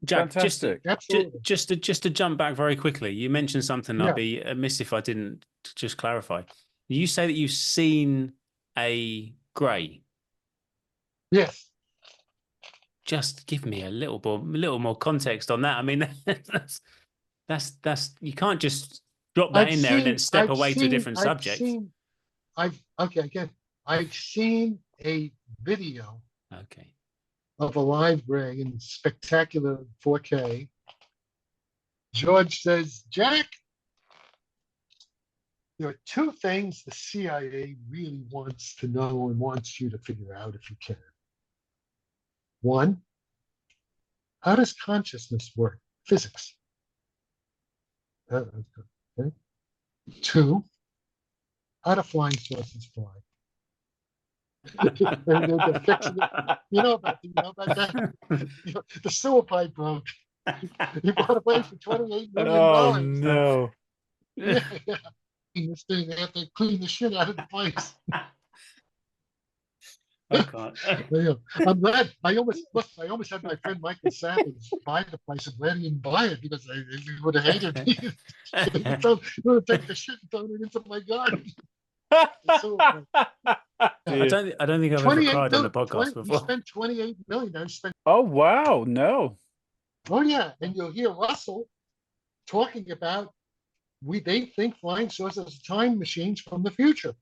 Jack, Fantastic. just to jump back very quickly, you mentioned something Yeah. I'd be amiss if I didn't just clarify. You say that you've seen a grey. Yes. Just give me a little more context on that. I mean, that's you can't just drop that in there and then step away to a different subject. I've seen a video Okay. of a live gray in spectacular 4K. George says, Jack, there are two things the CIA really wants to know and wants you to figure out if you can. One, how does consciousness work? Physics. Okay. Two, how do flying saucers fly? They're fixing it. You know about that. The sewer pipe broke. You bought away for $28 million. Oh no! Yeah. This thing, they have to clean the shit out of the place. I can't. Yeah. I'm glad. I almost had my friend Michael Savage buy the place. I'm glad he didn't buy it because he would have hated me. He would have taken the shit and thrown it into my garden. I don't think I've ever cried on the podcast before. We spent $28 million. Oh wow! No. Oh yeah, and you'll hear Russell talking about they think flying saucers are time machines from the future.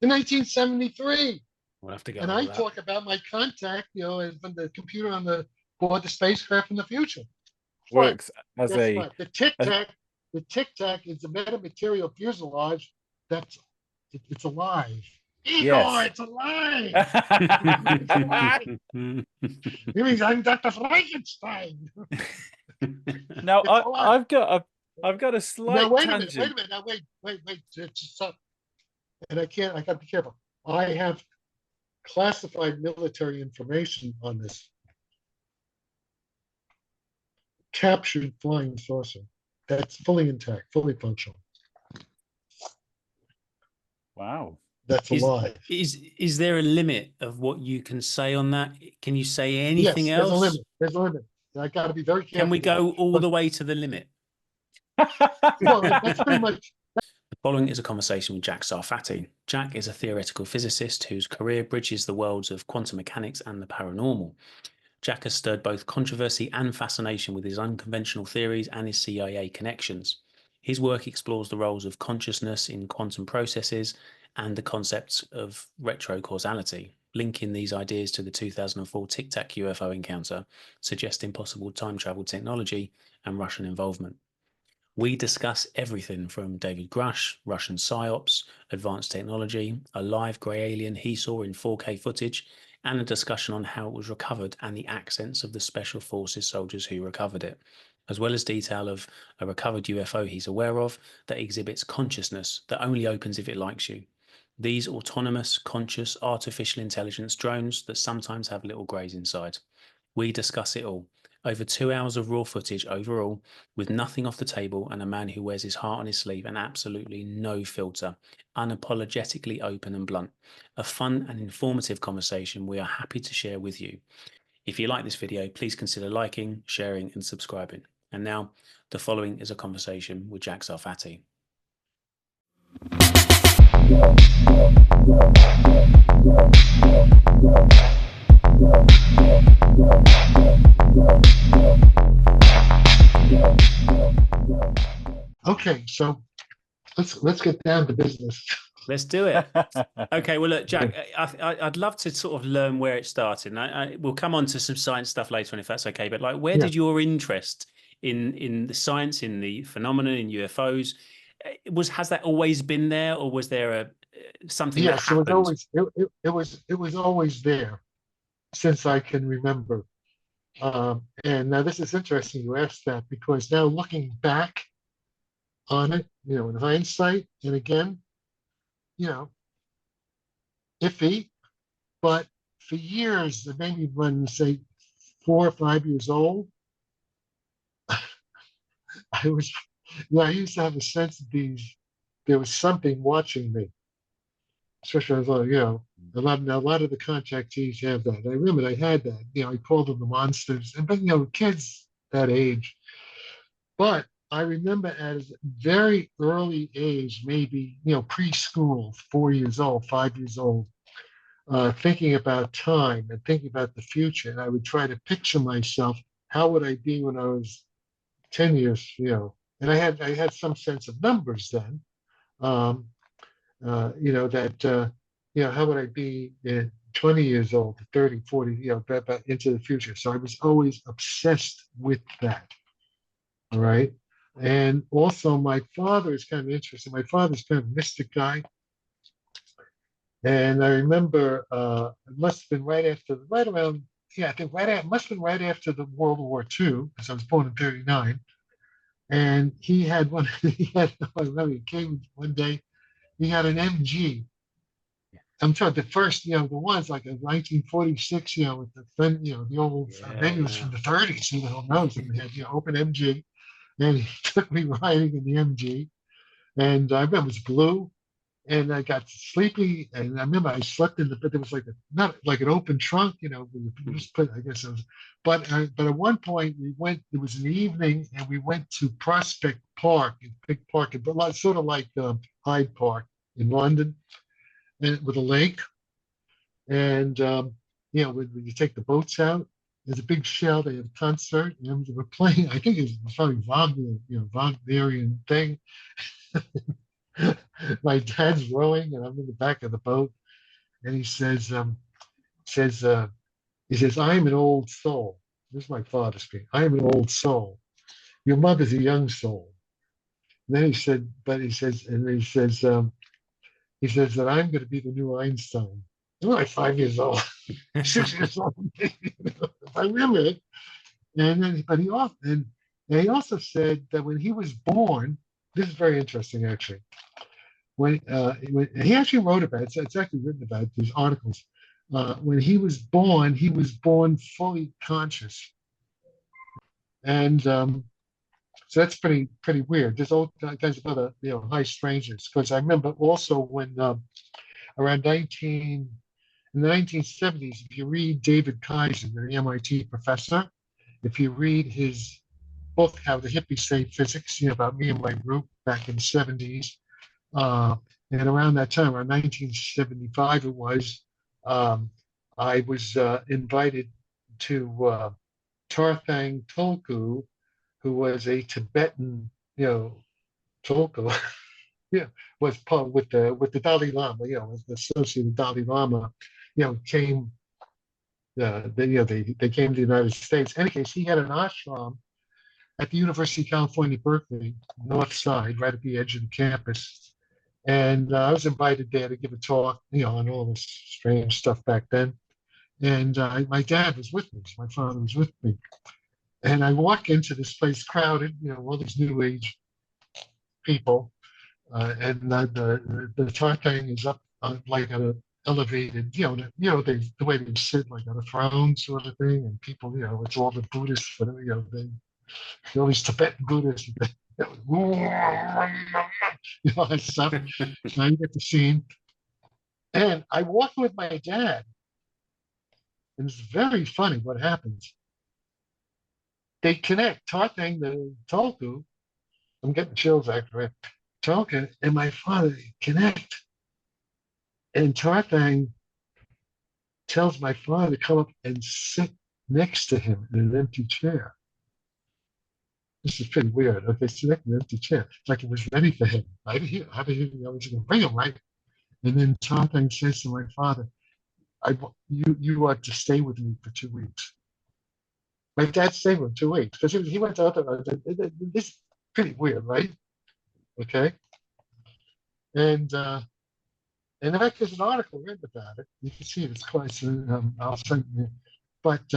In 1973. We'll have to go. And I talk about my contact, from the computer on the board the spacecraft in the future. Works as a the Tic Tac. The Tic Tac is a metamaterial fuselage it's alive. Yes. It's alive. It means I'm Dr. Frankenstein. Now I've got a slight now, wait tangent. A minute. Now wait. And I got to be careful. I have classified military information on this captured flying saucer that's fully intact, fully functional. Wow. That's alive. Is there a limit of what you can say on that? Can you say anything else? There's a limit. I got to be very careful. Can we go all the way to the limit? Well, that's pretty much. The following is a conversation with Jack Sarfatti. Jack is a theoretical physicist whose career bridges the worlds of quantum mechanics and the paranormal. Jack has stirred both controversy and fascination with his unconventional theories and his CIA connections. His work explores the roles of consciousness in quantum processes and the concepts of retrocausality, linking these ideas to the 2004 Tic Tac UFO encounter, suggesting possible time travel technology and Russian involvement. We discuss everything from David Grusch, Russian Psyops, advanced technology, a live grey alien he saw in 4K footage, and a discussion on how it was recovered and the accents of the Special Forces soldiers who recovered it, as well as detail of a recovered UFO he's aware of that exhibits consciousness that only opens if it likes you. These autonomous, conscious, artificial intelligence drones that sometimes have little greys inside. We discuss it all. Over 2 hours of raw footage overall, with nothing off the table and a man who wears his heart on his sleeve and absolutely no filter, unapologetically open and blunt. A fun and informative conversation we are happy to share with you. If you like this video, please consider liking, sharing and subscribing. And now, the following is a conversation with Jack Sarfatti. Okay, so let's get down to business. Let's do it. Okay, well, look, Jack, I'd love to sort of learn where it started. And we'll come on to some science stuff later on if that's okay. But like, where did your interest in the science, in the phenomenon, in UFOs, has that always been there, or was there something that happened? It was always there since I can remember. And now this is interesting you asked that, because now looking back on it, in hindsight, and again, iffy, but for years, maybe when, say, 4 or 5 years old, I used to have a sense that there was something watching me. Especially, I thought, A lot of the contactees have that. I remember I had that. I called them the monsters. But kids that age. But I remember at a very early age, maybe preschool, 4 years old, 5 years old, thinking about time and thinking about the future. And I would try to picture myself. How would I be when I was 10 years? And I had some sense of numbers then. How would I be 20 years old, 30, 40, back into the future. So I was always obsessed with that. All right. And also my father is kind of interesting. My father's kind of a mystic guy. And I remember it must have been right around, I think it must have been right after the World War II, because I was born in 1939. And I remember he came one day, he had an MG. I'm talking the first, the ones like in 1946, with the old, maybe it was from the 30s, who knows? And they had, open MG, and he took me riding in the MG, and I remember it was blue, and I got sleepy, and I remember I slept in the bed. There was not like an open trunk, just put, I guess it was, but at one point we went. It was in the evening, and we went to Prospect Park, a big park, sort of like Hyde Park in London, and with a lake, and when you take the boats out, there's a big shell. They had a concert, and they were playing. I think it was probably Wagner, Wagnerian thing. My dad's rowing, and I'm in the back of the boat, and he says, "I am an old soul." This is my father speaking. "I am an old soul. Your mother's a young soul." And then he said, he says that I'm going to be the new Einstein. I'm like 5 years old, 6 years old. I remember it. And then, he also said that when he was born, this is very interesting actually. When he actually wrote about it, it's actually written about these articles. When he was born fully conscious, and so that's pretty weird. There's all kinds of other high strangeness, because I remember also when around in the 1970s, if you read David Kaiser, the MIT professor, if you read his book How the Hippies Saved Physics, about me and my group back in the 70s, and around that time, around 1975, it was, I was invited to Tarthang Tulku, who was a Tibetan, Tulku, was part with the Dalai Lama, was the associate of Dalai Lama, came, they came to the United States. In any case, he had an ashram at the University of California, Berkeley, north side, right at the edge of the campus. And I was invited there to give a talk, on all this strange stuff back then. And my dad was with me, so my father was with me. And I walk into this place crowded, all these new age people, and the Tartang is up like on an elevated, the way they sit like on a throne sort of thing, and people, it's all the Buddhists, but all these Tibetan Buddhists, all that stuff. Now you get the scene, and I walk with my dad, and it's very funny what happens. They connect, Tartang, the Tulku. I'm getting chills actually. Tulku and my father connect, and Tartang tells my father to come up and sit next to him in an empty chair. This is pretty weird. Okay, sit next to an empty chair, like it was ready for him. I was going to bring him, right? And then Tartang says to my father, "You are to stay with me for 2 weeks." My dad stayed with him 2 weeks because he went to other. This is pretty weird, right? Okay. And in fact, there's an article written about it. You can see it. It's quite. I'll send you. But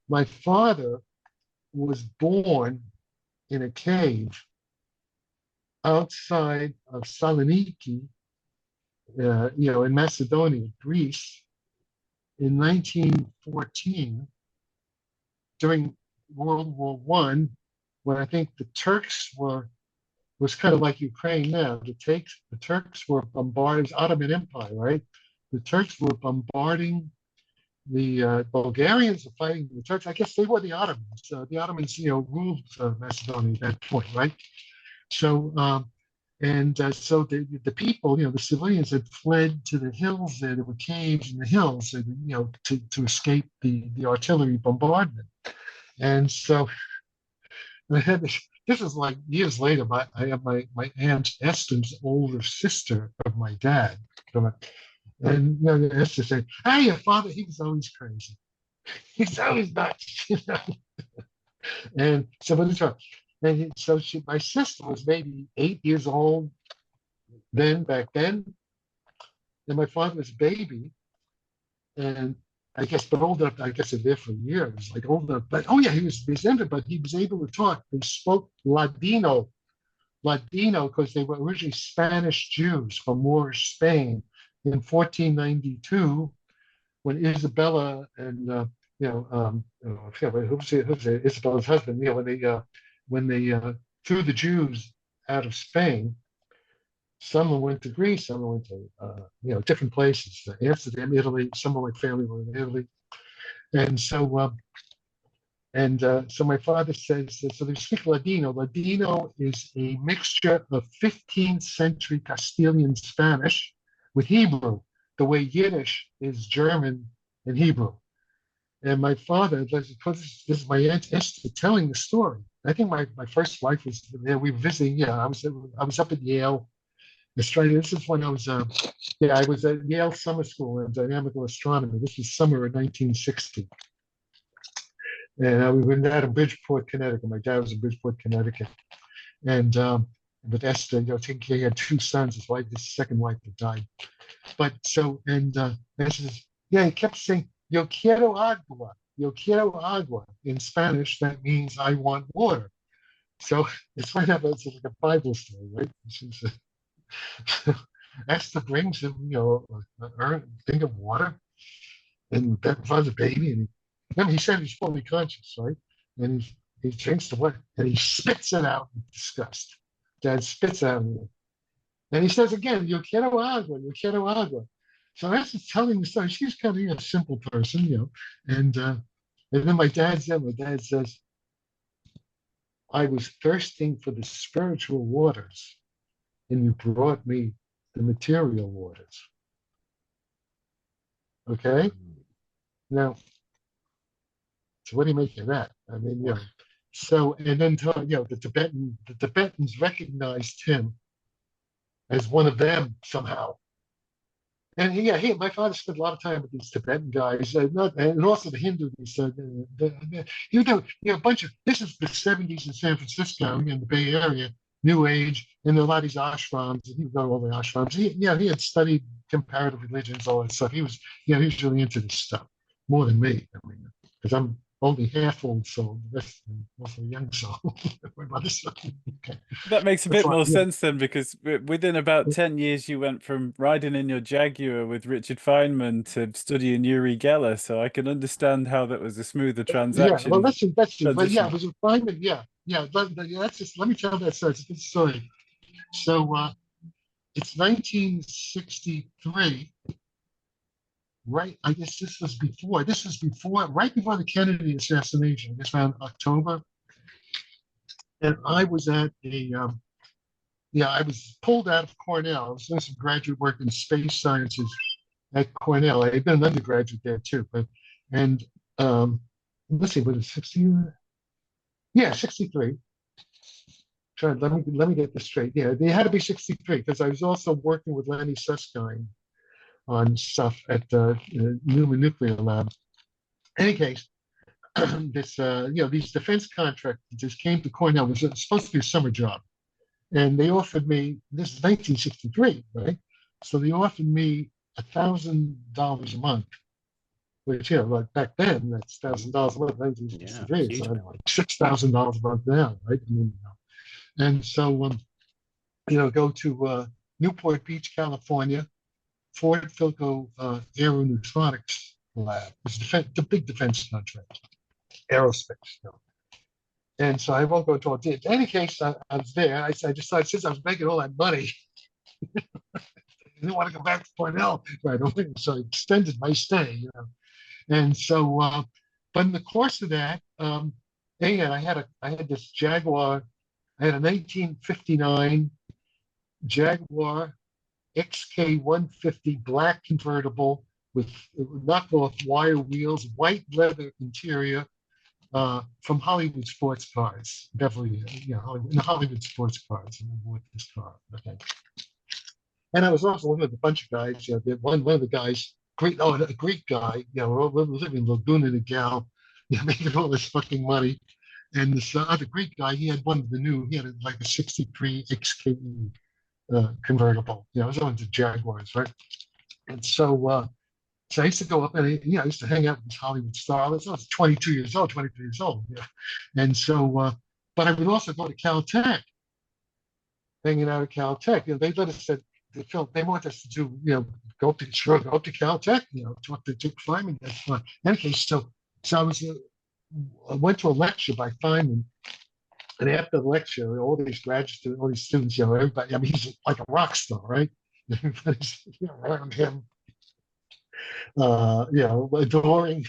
my father was born in a cave outside of Saloniki, in Macedonia, Greece, in 1914, during World War I, when I think the Turks was kind of like Ukraine now. The Turks were bombarding the Ottoman Empire, right? the Turks were bombarding the Bulgarians are fighting the Turks. I guess they were the Ottomans. The Ottomans, ruled Macedonia at that point, right? So, so the people, the civilians had fled to the hills. There were caves in the hills, to escape the artillery bombardment. And so, this is like years later. I have my aunt Esther's older sister of my dad. And Esther said, "Hey, your father, he was always crazy. He's always nuts." And so, my sister was maybe 8 years old back then, and my father was a baby, and I guess, but old enough. I guess, there for years, like old enough. But oh yeah, he was entered, but he was able to talk. They spoke Ladino, because they were originally Spanish Jews from Moorish Spain in 1492, when Isabella and who's Isabella's husband, when they threw the Jews out of Spain. Some went to Greece, some went to different places, Amsterdam, Italy. Some of my family were in Italy, and so my father says, so they speak Ladino. Ladino is a mixture of 15th century Castilian Spanish with Hebrew, the way Yiddish is German and Hebrew. And my father, this is my Aunt Esther telling the story. I think my first wife was there. We were visiting. Yeah, I was up at Yale, Australia. This is when I was I was at Yale Summer School in dynamical astronomy. This was summer of 1960. And we were out in Bridgeport, Connecticut. My dad was in Bridgeport, Connecticut. And with Esther, taking care, he had two sons. His wife, his second wife, had died. But so, and Esther says, he kept saying, "Yo quiero agua, yo quiero agua." In Spanish, that means I want water. So it's right up, it's like a Bible story, right? Esther brings him, a thing of water, and that finds a baby, and he said he's fully conscious, right? And he drinks the water, and he spits it out in disgust. Dad spits out, and he says again, "Yo quiero agua, yo quiero agua." So Esther's telling the story. She's kind of a simple person, and then my dad says, "I was thirsting for the spiritual waters, and you brought me the material waters." Okay? Now, so what do you make of that? I mean, so, and then, the Tibetans recognized him as one of them somehow. And my father spent a lot of time with these Tibetan guys, and also the Hindu. He said, a bunch of, this is the 70s in San Francisco, in the Bay Area, New Age, and a lot of these ashrams. He would go to all the ashrams. He had studied comparative religions, all that stuff. He was really into this stuff more than me. I mean, because I'm only half old soul, the rest also young soul. Okay. That makes a bit more sense then, because within about 10 years you went from riding in your Jaguar with Richard Feynman to studying Uri Geller, so I can understand how that was a smoother transaction. Yeah, well, that's but yeah, it was a Feynman. That's just, let me tell that story. It's a good story. So it's 1963. Right, I guess this was before, right before the Kennedy assassination. I guess around October. And I was at I was pulled out of Cornell. I was doing some graduate work in space sciences at Cornell. I had been an undergraduate there too, let's see, was it 60? Yeah, 63. Let me get this straight. Yeah, they had to be 63 because I was also working with Lenny Susskind on stuff at the Newman Nuclear Lab. In any case, these defense contractors just came to Cornell. It was supposed to be a summer job, and they offered me. This is 1963, right? So they offered me $1,000 a month, which like back then, that's $1,000 a month. 1963, it's like $6,000 a month now, right? And so, go to Newport Beach, California. Fort Philco Aeronautic Lab. It's the big defense contract, aerospace. And so I won't go into all detail. In any case, I was there. I decided, since I was making all that money, didn't want to go back to Cornell right away, so I extended my stay, And so, but in the course of that, and I had this Jaguar. I had a 1959 Jaguar XK150 black convertible with knockoff wire wheels, white leather interior, from Hollywood Sports Cars, Beverly, in the Hollywood Sports Cars. And I bought this car. Okay. And I was also with a bunch of guys. One of the guys, a Greek guy. We're living in Laguna Niguel, making all this fucking money. And this other Greek guy, he had like a '63 XKE convertible. It was on the Jaguars, right? And so I used to go up and I used to hang out with these Hollywood starlets. I was 22 years old, 23 years old. And so, but I would also go to Caltech, hanging out at Caltech. They let us they want us to do, go up to Caltech, talk to Dick Feynman. That's fine. In any case, so I went to a lecture by Feynman, and after the lecture, all these graduates, all these students, everybody. I mean, he's like a rock star, right? Everybody's around him. Adoring.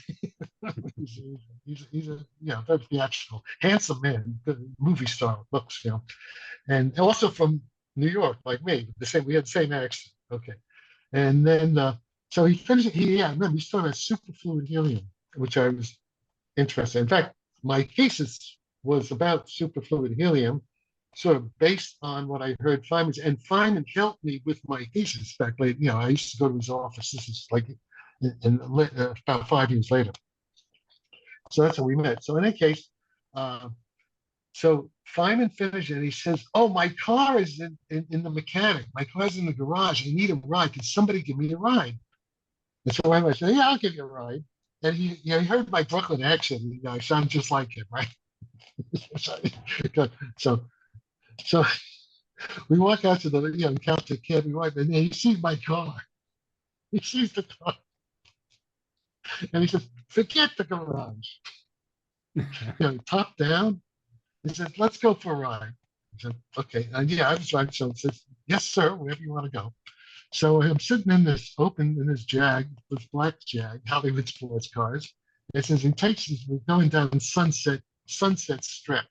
he's a very theatrical, handsome man, movie star looks, and also from New York, like me. We had the same accent. Okay, and then so he finished. I remember he started superfluid helium, which I was interested in. In fact, my thesis was about superfluid helium, sort of based on what I heard Feynman's, and Feynman helped me with my thesis back later. I used to go to his office. This is like about 5 years later. So that's how we met. So in any case, so Feynman finished and he says, "Oh, my car is in the mechanic. My car's in the garage. I need a ride. Can somebody give me a ride?" And so I said, "Yeah, I'll give you a ride." And he heard my Brooklyn accent. I sound just like him, right? so we walk out to the Caltech cabin, and he sees my car. He sees the car. And he says, "Forget the garage." Top down. He said, "Let's go for a ride." I said, "Okay." And I was right. So he says, "Yes, sir, wherever you want to go." So I'm sitting in this Jag, this black Jag, Hollywood sports cars. It says he takes us, we're going down Sunset Strip.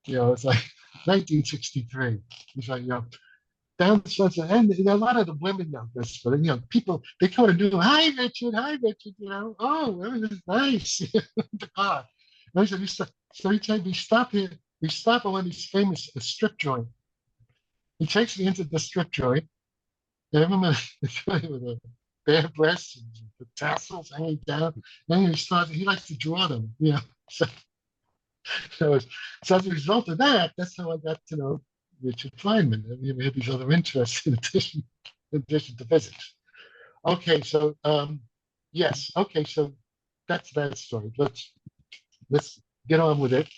It's like 1963. He's like, down the Sunset, and a lot of the women know this, but people, they kind of do, hi Richard, oh, everything's nice. The car. And I said, so he said, we stop here, we stop at one of these famous strip joint. He takes me into the strip joint, and I remember with the bare breasts and the tassels hanging down. And he likes to draw them, So as a result of that, that's how I got to know Richard Feynman. We had these other interests in addition to physics. Okay, so yes. Okay, so that's that story. Let's get on with it.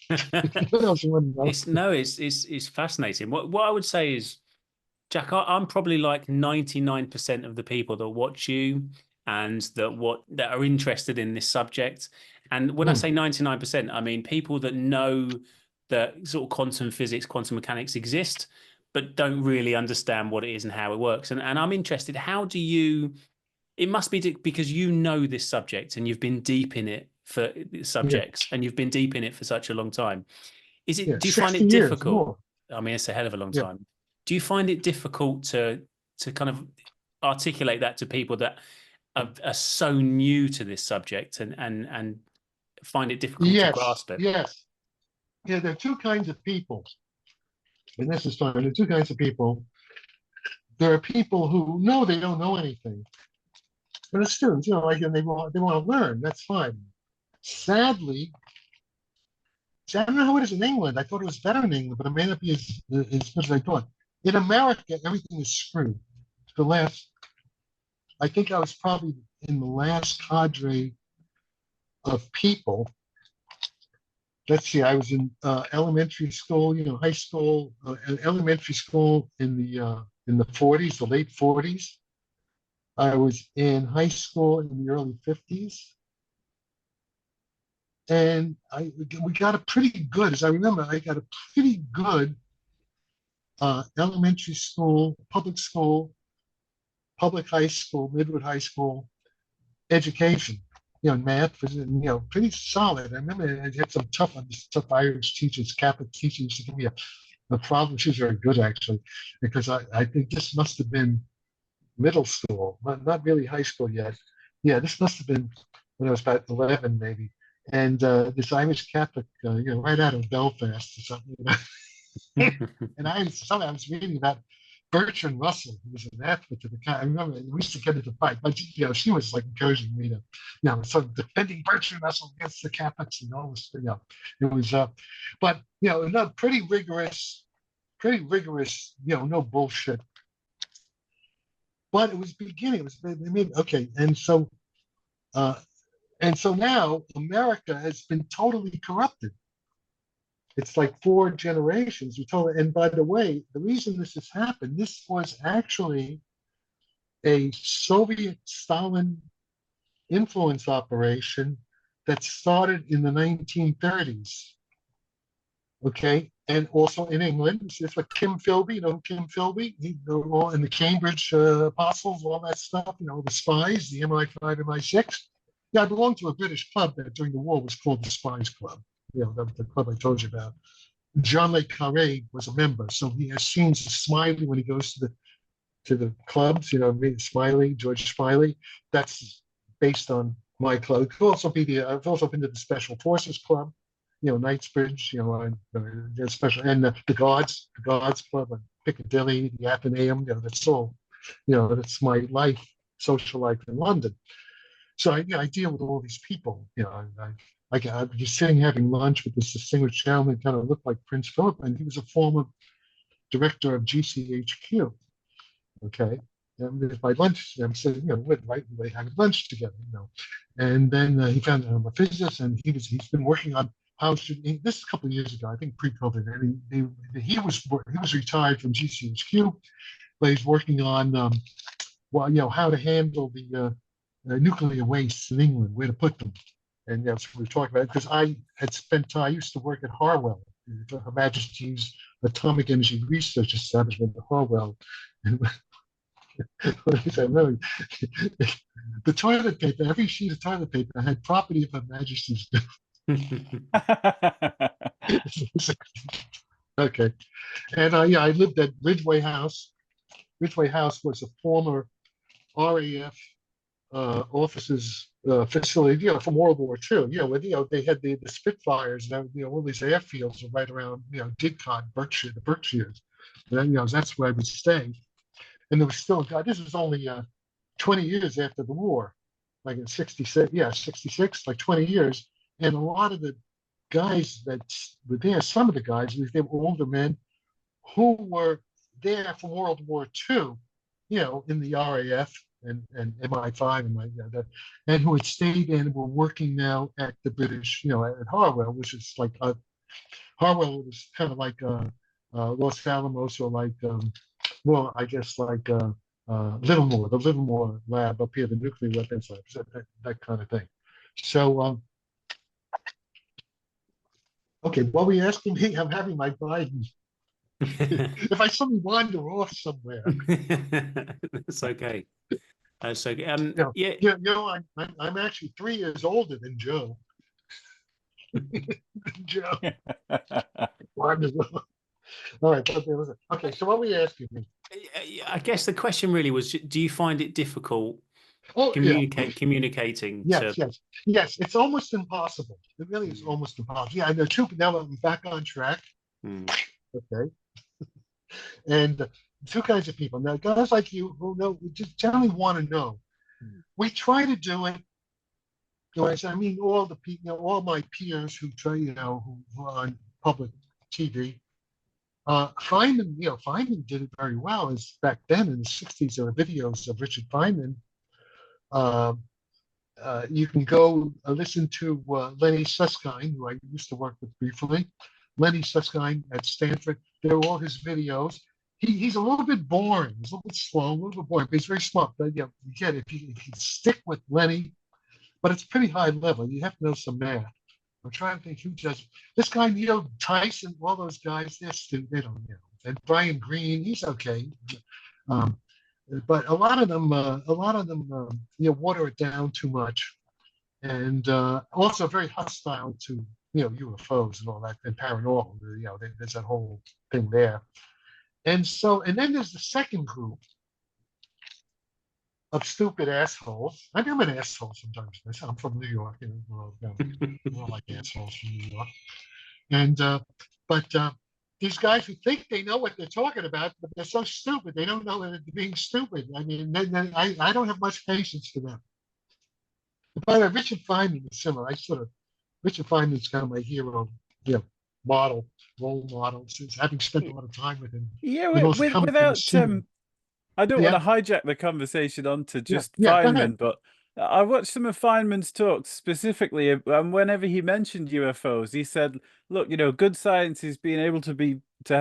What else you want to know? It's fascinating. What I would say is, Jack, I'm probably like 99% of the people that watch you and that are interested in this subject. And when I say 99%, I mean people that know that sort of quantum physics, quantum mechanics exist, but don't really understand what it is and how it works. And I'm interested, how do you, it must be because you know this subject and you've been deep in it for subjects and you've been deep in it for such a long time. Do you find it difficult? I mean, it's a hell of a long time. Do you find it difficult to kind of articulate that to people that are so new to this subject and find it difficult to grasp it? Yes. Yeah, there are two kinds of people. And this is fine. There are two kinds of people. There are people who know they don't know anything. But as students, and they want to learn. That's fine. Sadly, I don't know how it is in England. I thought it was better in England, but it may not be as good as I thought. In America, everything is screwed. I think I was probably in the last cadre of people. Let's see, I was in elementary school, high school, elementary school in the 40s, the late 40s. I was in high school in the early 50s. And we got a pretty good, as I remember, I got a pretty good elementary school, public school public high school, Midwood High School education. Math was, pretty solid. I remember I had some tough Irish teachers, Catholic teachers to give me a problem. She was very good, actually, because I think this must have been middle school, not really high school yet. Yeah, this must have been when I was about 11, maybe. And this Irish Catholic, right out of Belfast or something. And I was reading about Bertrand Russell, who was an athlete of the kind. I remember we used to get into fight, but she was like encouraging me to, sort of defending Bertrand Russell against the Catholics and all this. It was, but no, pretty rigorous, no bullshit. But it was beginning. Okay, and so now America has been totally corrupted. It's like 4 generations. And by the way, the reason this has happened, this was actually a Soviet Stalin influence operation that started in the 1930s. Okay, and also in England, it's like Kim Philby, Kim Philby, and the Cambridge apostles, all that stuff, the spies, the MI5, MI6. Yeah, I belonged to a British club that during the war was called the Spies Club. The club I told you about. John Le Carre was a member, so he has scenes of Smiley when he goes to the clubs. Smiley, George Smiley. That's based on my club. It could also be I've also been to the Special Forces Club, Knightsbridge, special, and the Guards Club in Piccadilly, the Athenaeum. That's all. That's my life, social life in London. So I deal with all these people. I was sitting having lunch with this distinguished gentleman, kind of looked like Prince Philip, and he was a former director of GCHQ. Okay, and by lunch, I'm sitting, we're having lunch together, and then he found out I'm a physicist, and he's been working on this is a couple of years ago, I think pre-COVID, and he was retired from GCHQ, but he's working on how to handle the nuclear wastes in England, where to put them. And that's what we're talking about, because I used to work at Harwell, Her Majesty's Atomic Energy Research Establishment at Harwell. And the toilet paper, every sheet of toilet paper had property of Her Majesty's. Okay. And I lived at Ridgeway House. Ridgeway House was a former RAF officers facility, from World War II. Where they had the Spitfires, and all these airfields were right around, Didcot, Berkshire, the Berkshires. And, that's where I would stay. And there was still, this was only 20 years after the war, like in 66, 66, like 20 years. And a lot of the guys that were there, some of the guys, they were older men who were there from World War II, in the RAF and MI5 and who had stayed and were working now at the British, at Harwell, which is like Harwell was kind of like Los Alamos, or like I guess like Livermore, the Livermore lab up here, the nuclear weapons lab, that kind of thing. So okay, what were you asking me? I'm having my Biden. If I suddenly wander off somewhere, it's okay. So I'm actually 3 years older than Joe. Joe. All right. Okay. So what were you asking me? I guess the question really was: do you find it difficult communicating? Yes. It's almost impossible. It really is almost impossible. Yeah, I know. Now I'm back on track. Okay. And two kinds of people. Now, guys like you who just generally want to know. We try to do it. I mean, all the people, all my peers who try, who are on public TV. Feynman did it very well. As back then in the 60s, there were videos of Richard Feynman. You can go listen to Lenny Susskind, who I used to work with briefly. Lenny Susskind at Stanford. There are all his videos. He's a little bit boring. He's a little bit slow, a little bit boring, but he's very smart. But you get it. If you stick with Lenny, but it's pretty high level. You have to know some math. I'm trying to think who does this guy, Neil Tyson, all those guys, they don't know. And Brian Greene, he's okay. but a lot of them, water it down too much, and also very hostile to UFOs and all that, and paranormal. There's that whole thing there. And then there's the second group of stupid assholes. I mean, I'm an asshole sometimes. I'm from New York, we're like assholes from New York. And but these guys who think they know what they're talking about, but they're so stupid, they don't know that they're being stupid. I mean, I don't have much patience for them. By the way, Richard Feynman is similar. Richard Feynman's kind of my hero, role model, since having spent a lot of time with him. Yeah, without I don't want to hijack the conversation onto just Feynman, but I watched some of Feynman's talks specifically, and whenever he mentioned UFOs, he said, "Look, good science is being able to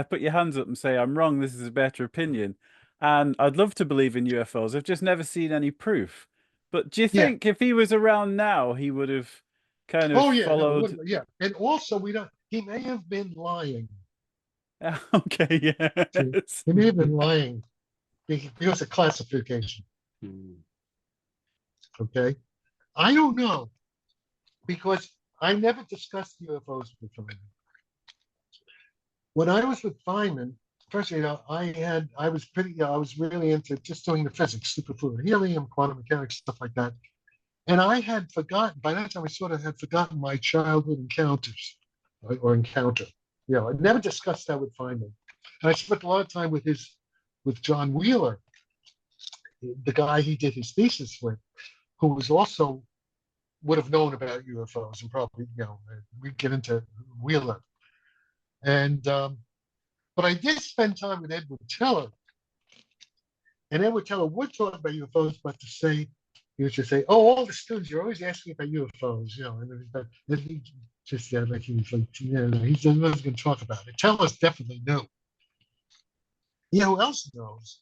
put your hands up and say, I'm wrong. This is a better opinion, and I'd love to believe in UFOs. I've just never seen any proof." But do you think if he was around now, he would have kind of followed? No, and also he may have been lying. Okay, yes. He may have been lying because of classification. Okay, I don't know, because I never discussed UFOs with Feynman. When I was with Feynman, first, I was really into just doing the physics, superfluid helium, quantum mechanics, stuff like that. And I had forgotten, by that time, I sort of had forgotten my childhood encounters, or encounter. I never discussed that with Feynman. And I spent a lot of time with John Wheeler, the guy he did his thesis with, who was also would have known about UFOs, and probably, we'd get into Wheeler. And but I did spend time with Edward Teller, and Edward Teller would talk about UFOs, but he would just say, "Oh, all the students, you're always asking about UFOs," and he just like he was like, he wasn't going to talk about it. Teller's definitely knew. Who else knows?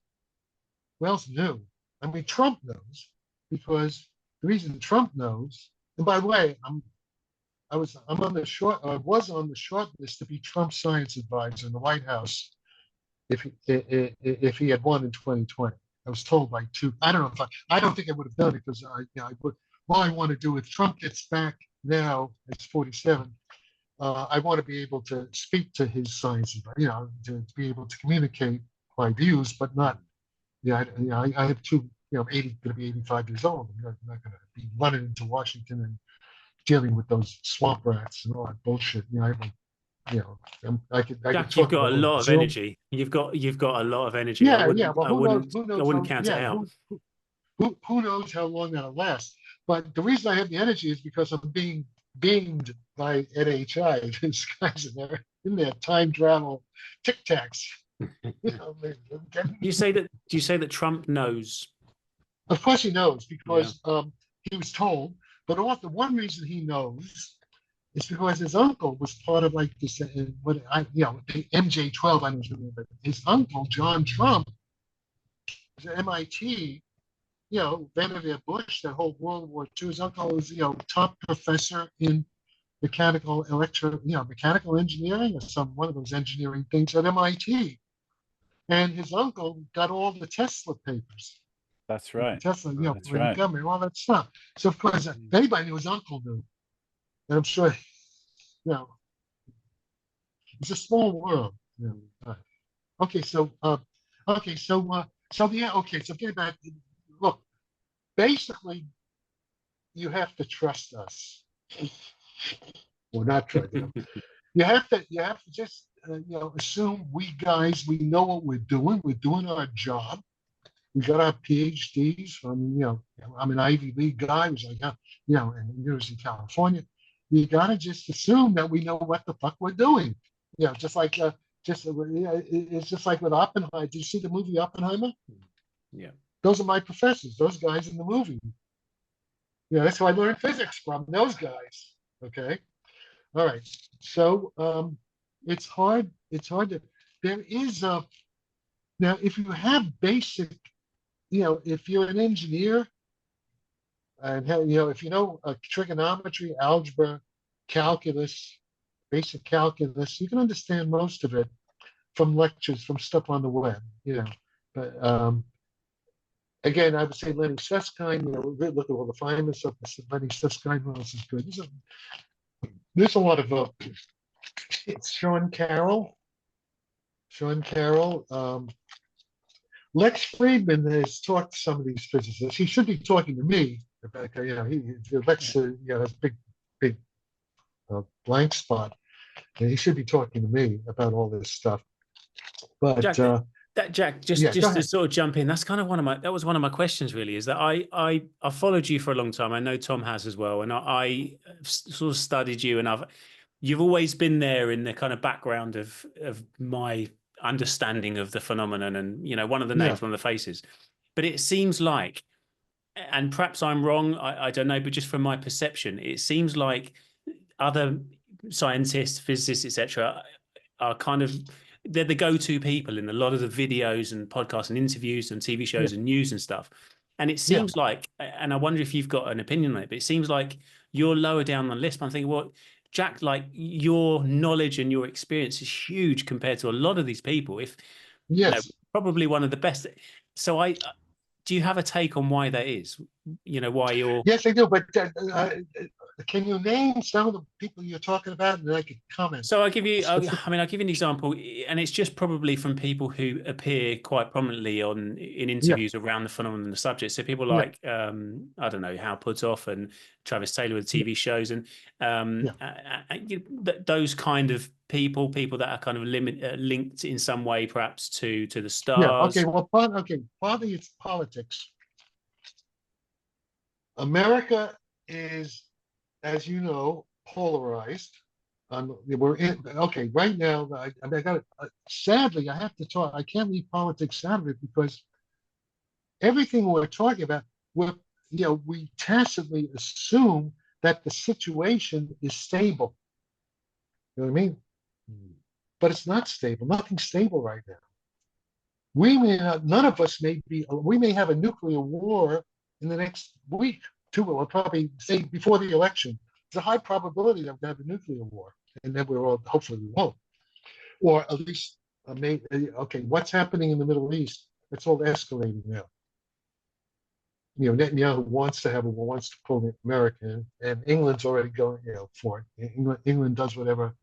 Who else knew? I mean, Trump knows, because the reason Trump knows, and by the way, I was on the short list to be Trump's science advisor in the White House if he had won in 2020. I was told by two. I don't know I don't think I would have done it, because all I want to do, if Trump gets back now, it's 47. I want to be able to speak to his science, to be able to communicate my views, but not. I have two. 80, going to be 85 years old. I'm not going to be running into Washington and dealing with those swamp rats and all that bullshit. Jack, you've got a lot of energy. You've got a lot of energy. Yeah, Well, who knows? I wouldn't count it out. Who knows how long that'll last? But the reason I have the energy is because I'm being beamed by NHI. These guys are in their time travel Tic Tacs. Do you say that Trump knows? Of course he knows, because he was told. But also, one reason he knows is because his uncle was part of like this, the MJ12. I don't know, but his uncle John Trump was at MIT. Vannevar Bush, that whole World War II. His uncle was top professor in mechanical engineering, or one of those engineering things at MIT. And his uncle got all the Tesla papers. That's right. Tesla, That's right. Government, all that stuff. So of course, if anybody knew, his uncle knew, and I'm sure, it's a small world. Okay, so getting back. Look, basically, you have to trust us, or not trust. You have to just assume we know what we're doing. We're doing our job. We got our PhDs from, I'm an Ivy League guy who's like, in University of California. You got to just assume that we know what the fuck we're doing. It's just like with Oppenheimer. Did you see the movie Oppenheimer? Yeah. Those are my professors, those guys in the movie. That's how I learned physics from, those guys. Okay. All right. So it's hard to, there is now, if you have basic, if you're an engineer, and if you know trigonometry, algebra, calculus, basic calculus, you can understand most of it from lectures, from stuff on the web. But Again, I would say Lenny Susskind, look at all the Feynman stuff. Lenny Susskind, what else is good? There's a lot of, it's Sean Carroll. Lex Freeman has talked to some of these physicists. He should be talking to me about, Lex, has a big blank spot. And he should be talking to me about all this stuff. But Jack, just to sort of jump in, that's kind of that was one of my questions really, is that I followed you for a long time. I know Tom has as well, and I sort of studied you, and you've always been there in the kind of background of my understanding of the phenomenon, and one of the names, one of the faces. But it seems like, and perhaps I'm wrong, I don't know, but just from my perception, it seems like other scientists, physicists, etc., are kind of, they're the go-to people in a lot of the videos and podcasts and interviews and TV shows and news and stuff. And it seems like, and I wonder if you've got an opinion on it, but it seems like you're lower down the list. I'm thinking, well, Jack, like your knowledge and your experience is huge compared to a lot of these people. Probably one of the best. So do you have a take on why that is? Why you're... Yes, I do. But can you name some of the people you're talking about, and I could comment? So I'll give you an example, and it's just probably from people who appear quite prominently in interviews around the phenomenon and the subject. So people like I don't know, Hal Puthoff and Travis Taylor with TV shows, and those kind of people that are kind of linked in some way, perhaps to the stars. Yeah. Okay. Well, partly it's politics. America is, as you know, polarized. Right now. I got. Sadly, I have to talk. I can't leave politics out of it because everything we're talking about, we tacitly assume that the situation is stable. You know what I mean? But it's not stable. Nothing's stable right now. None of us we may have a nuclear war in the next week, 2, or probably say before the election. There's a high probability that we'll have a nuclear war, and then hopefully we won't. Or at least, what's happening in the Middle East? It's all escalating now. Netanyahu wants to have a war, wants to pull America in, and England's already going, for it. England does whatever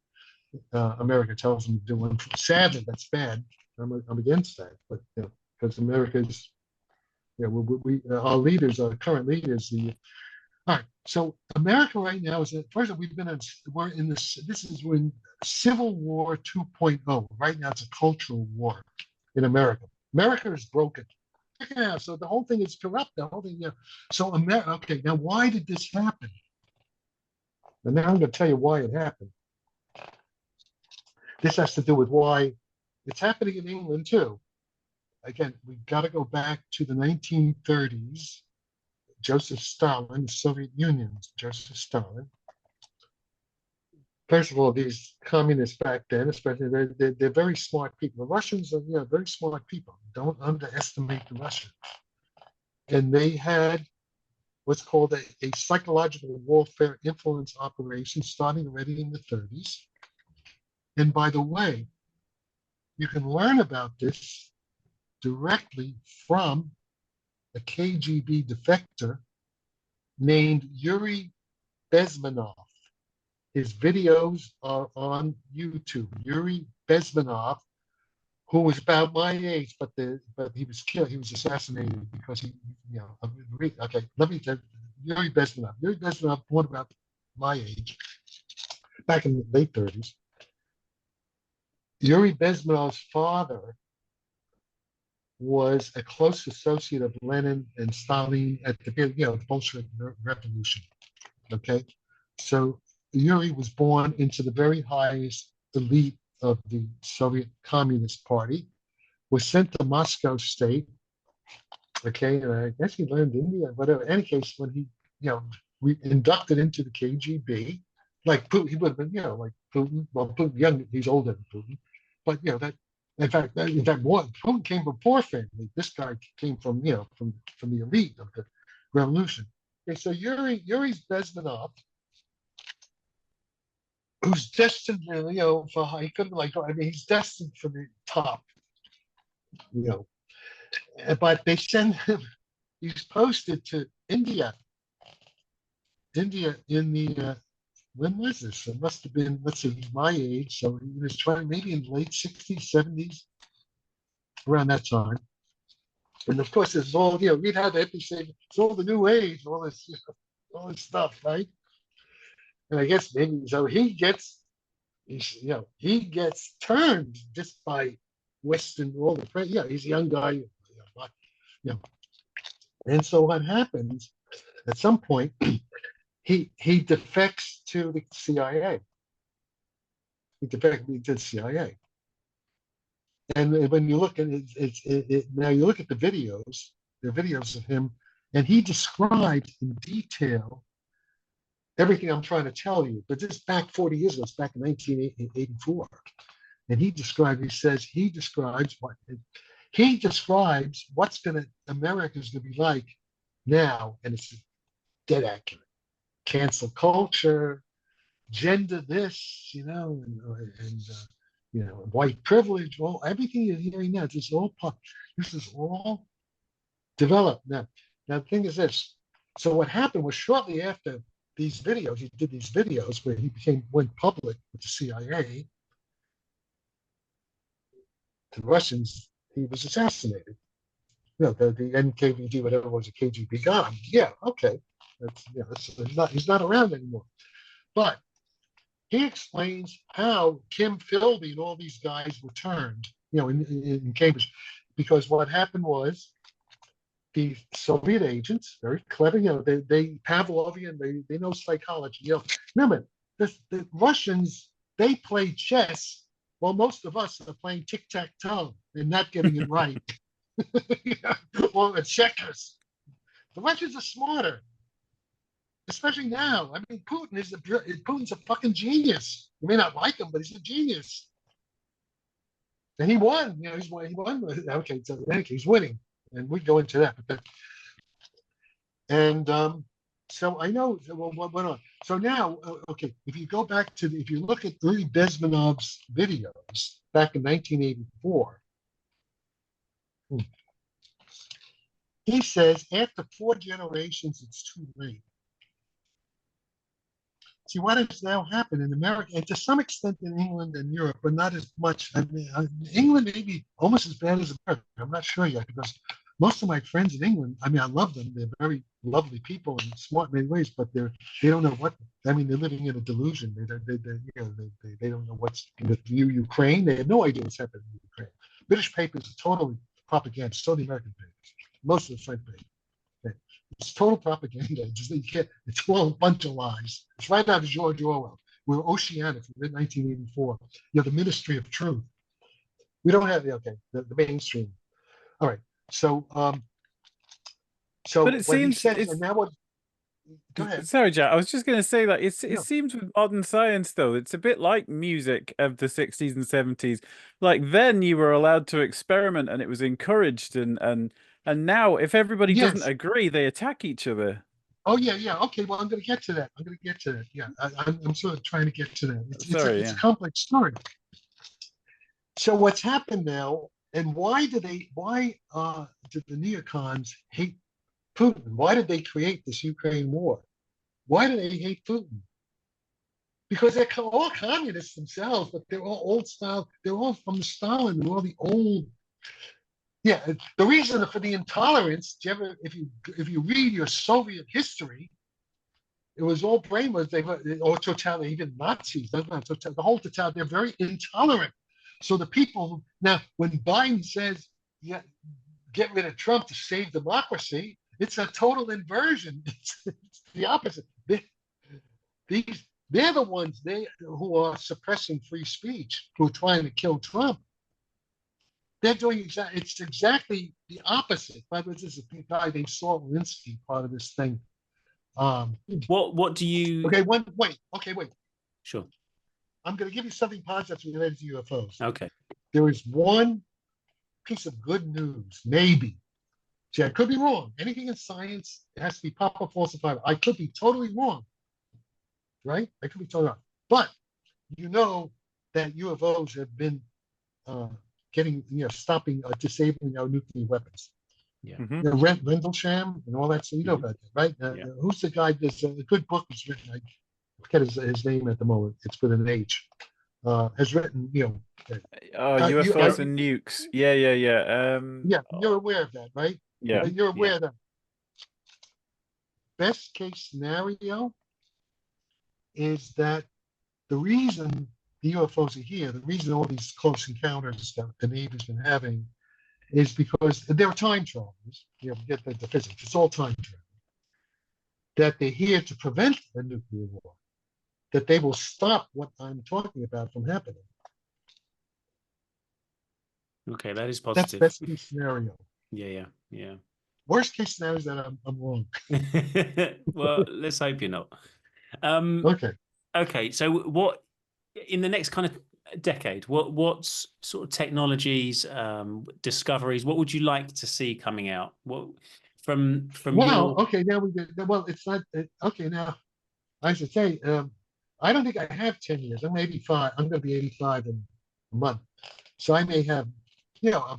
America tells them to do. And sadly, that's bad. I'm against that, but because America's, our leaders, our current leaders, all right. So America right now is we're in Civil War 2.0. Right now, it's a cultural war in America. America is broken. Yeah, so the whole thing is corrupt. The whole thing, So America. Okay, now why did this happen? And now I'm going to tell you why it happened. This has to do with why it's happening in England too. Again, we've got to go back to the 1930s. Joseph Stalin, the Soviet Union, Joseph Stalin. First of all, these communists back then, especially, they're very smart people. The Russians are very smart people. Don't underestimate the Russians. And they had what's called a psychological warfare influence operation starting already in the 30s. And by the way, you can learn about this directly from a KGB defector named Yuri Bezmenov. His videos are on YouTube. Yuri Bezmenov, who was about my age, but he was killed. He was assassinated because let me tell you, Yuri Bezmenov. Yuri Bezmenov, born about my age, back in the late 30s. Yuri Bezmenov's father was a close associate of Lenin and Stalin at the Bolshevik Revolution. Okay, so Yuri was born into the very highest elite of the Soviet Communist Party, was sent to Moscow State. Okay, and I guess he learned India, whatever. In any case, when he inducted into the KGB, like Putin, he would have been like Putin. Well, Putin young, he's older than Putin, but that. In fact, Putin came from a poor family. This guy came from from the elite of the revolution. Okay, so Yuri Bezmenov, who's destined, for he couldn't he's destined for the top, But they send him he's posted to India in the when was this? It must have been, let's see, he's my age, so he was trying maybe in the late 60s, 70s, around that time. And of course, it's all, we'd had the hippie saying it's all the new age, all this, all this stuff, right? And I guess maybe so he gets turned just by Western all the he's a young guy, And so what happens at some point? He defects to the CIA. He defected to the CIA. And when you look at it, now you look at the videos, of him, and he describes in detail everything I'm trying to tell you. But this back 40 years ago, it's back in 1984. And he describes what's America's gonna be like now, and it's dead accurate. Cancel culture, gender this, and white privilege, everything you're hearing now, this is all developed. Now the thing is this. So what happened was shortly after these videos, he did these videos where he went public with the CIA, the Russians, he was assassinated. The NKVD, whatever it was, the KGB got him. Yeah, okay. He's not around anymore. But he explains how Kim Philby and all these guys were turned, in Cambridge, because what happened was the Soviet agents, very clever, they Pavlovian, they know psychology. Remember, the Russians, they play chess while most of us are playing tic-tac-toe and not getting it right. Or checkers. The Russians are smarter. Especially now. I mean, Putin's a fucking genius. You may not like him, but he's a genius. And he won. He won. Okay, so he's winning, and we go into that. So I know what went on. So now, okay, if you go back if you look at Yuri Bezmenov's videos back in 1984, he says after 4 generations, it's too late. See, what has now happened in America, and to some extent in England and Europe, but not as much. I mean, England may be almost as bad as America. I'm not sure yet, because most of my friends in England, I mean, I love them. They're very lovely people and smart in many ways, but they don't know what. I mean, they're living in a delusion. They don't know what's with Ukraine. They have no idea what's happening in Ukraine. British papers are totally propaganda. So the American papers, most of the French papers. It's total propaganda. It's all a bunch of lies. It's right out of George Orwell. We're oceanic from 1984. The Ministry of Truth. We don't have the mainstream. All right. So but it seems go ahead. Sorry, Jack. I was just going to say that it seems with modern science, though, it's a bit like music of the 60s and 70s. Like then you were allowed to experiment and it was encouraged, and now if everybody doesn't agree, they attack each other. Oh yeah. Okay, well I'm going to get to that. Yeah, I'm sort of trying to get to that. It's a complex story. So what's happened now, and why did the neocons hate Putin? Why did they create this Ukraine war? Why do they hate Putin? Because they're all communists themselves, but they're all old style. They're all from Stalin and all the old. Yeah, the reason for the intolerance, if you read your Soviet history, it was all brainwashed. They were or totalitarian, even Nazis. The whole totalitarian. They're very intolerant. So the people now, when Biden says, "Yeah, get rid of Trump to save democracy," it's a total inversion. It's the opposite. They're the ones who are suppressing free speech, who are trying to kill Trump. They're doing exactly the opposite. By the way, this is a guy named Saul Alinsky, part of this thing. What do you? Okay, wait. Sure. I'm going to give you something positive related to UFOs. Okay. There is one piece of good news, maybe. See, I could be wrong. Anything in science, it has to be proper falsified. I could be totally wrong. Right? I could be totally wrong. But you know that UFOs have been stopping, disabling our nuclear weapons. Yeah. Rendlesham and all that. So you know about that, right? Who's the guy? There's a good book was written. I forget his name at the moment. It's with an H. Has written, UFOs and Nukes. Yeah. Yeah, you're aware of that, right? Yeah. You're aware that best case scenario is that the reason the UFOs are here, the reason all these close encounters that the Navy's been having, is because they're time travelers. Get the physics. It's all time travel. That they're here to prevent a nuclear war. That they will stop what I'm talking about from happening. Okay, that is positive. That's best case scenario. Yeah. Worst case scenario is that I'm wrong. Well, let's hope you're not. Okay. So, what in the next kind of decade? What's sort of technologies, discoveries? What would you like to see coming out? What from Well, okay. Now we get. Well, it's not okay. Now, I should say, I don't think I have 10 years. I'm 85. I'm going to be 85 in a month, so I may have. Well,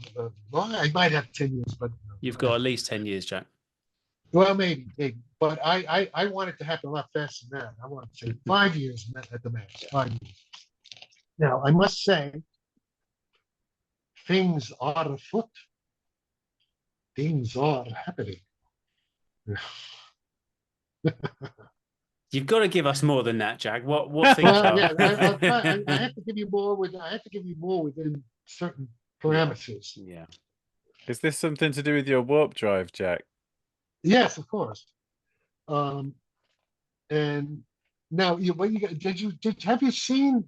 I might have 10 years, but you've got at least 10 years, Jack. Well, maybe, but I want it to happen a lot faster than that. I want to say 5 years at the max. 5 years. Now, I must say, things are afoot. Things are happening. You've got to give us more than that, Jack. What things are? Yeah, I have to give you more within certain parameters. Yeah. Is this something to do with your warp drive, Jack? Yes, of course. And now, have you seen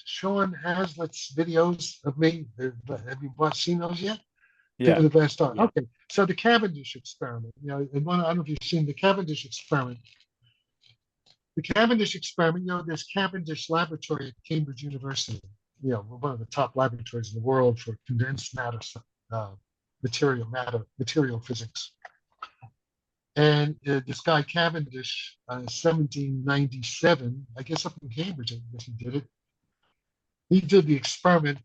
Sean Hazlitt's videos of me? Have you seen those yet? Yeah. The last time. Yeah. Okay. So the Cavendish experiment. I don't know if you've seen the Cavendish experiment. The Cavendish experiment. There's Cavendish Laboratory at Cambridge University. One of the top laboratories in the world for condensed matter, material physics. And this guy Cavendish, 1797, I guess up in Cambridge, I guess he did it. He did the experiment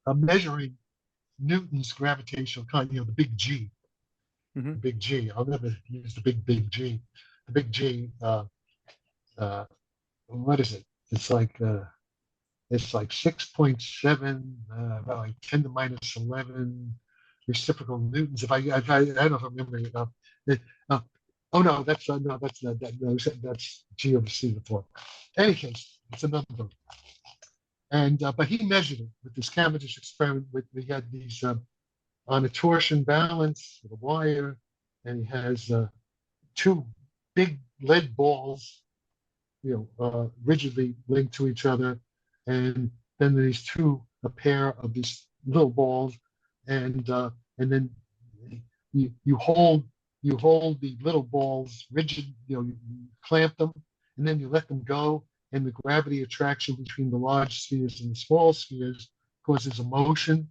of measuring Newton's gravitational constant, the big G. Mm-hmm. The big G. I'll never use the big G. The big G. What is it? It's like 6.7, about like 10 to minus 11 reciprocal newtons. If I don't know if I'm remembering it. Oh no, that's not that. No, that's G over C the 4. In any case, it's a number. And but he measured it with this Cavendish experiment. We had these on a torsion balance with a wire, and he has two big lead balls, rigidly linked to each other, and then there's a pair of these little balls, and then you hold the little balls rigid, you clamp them, and then you let them go, and the gravity attraction between the large spheres and the small spheres causes a motion.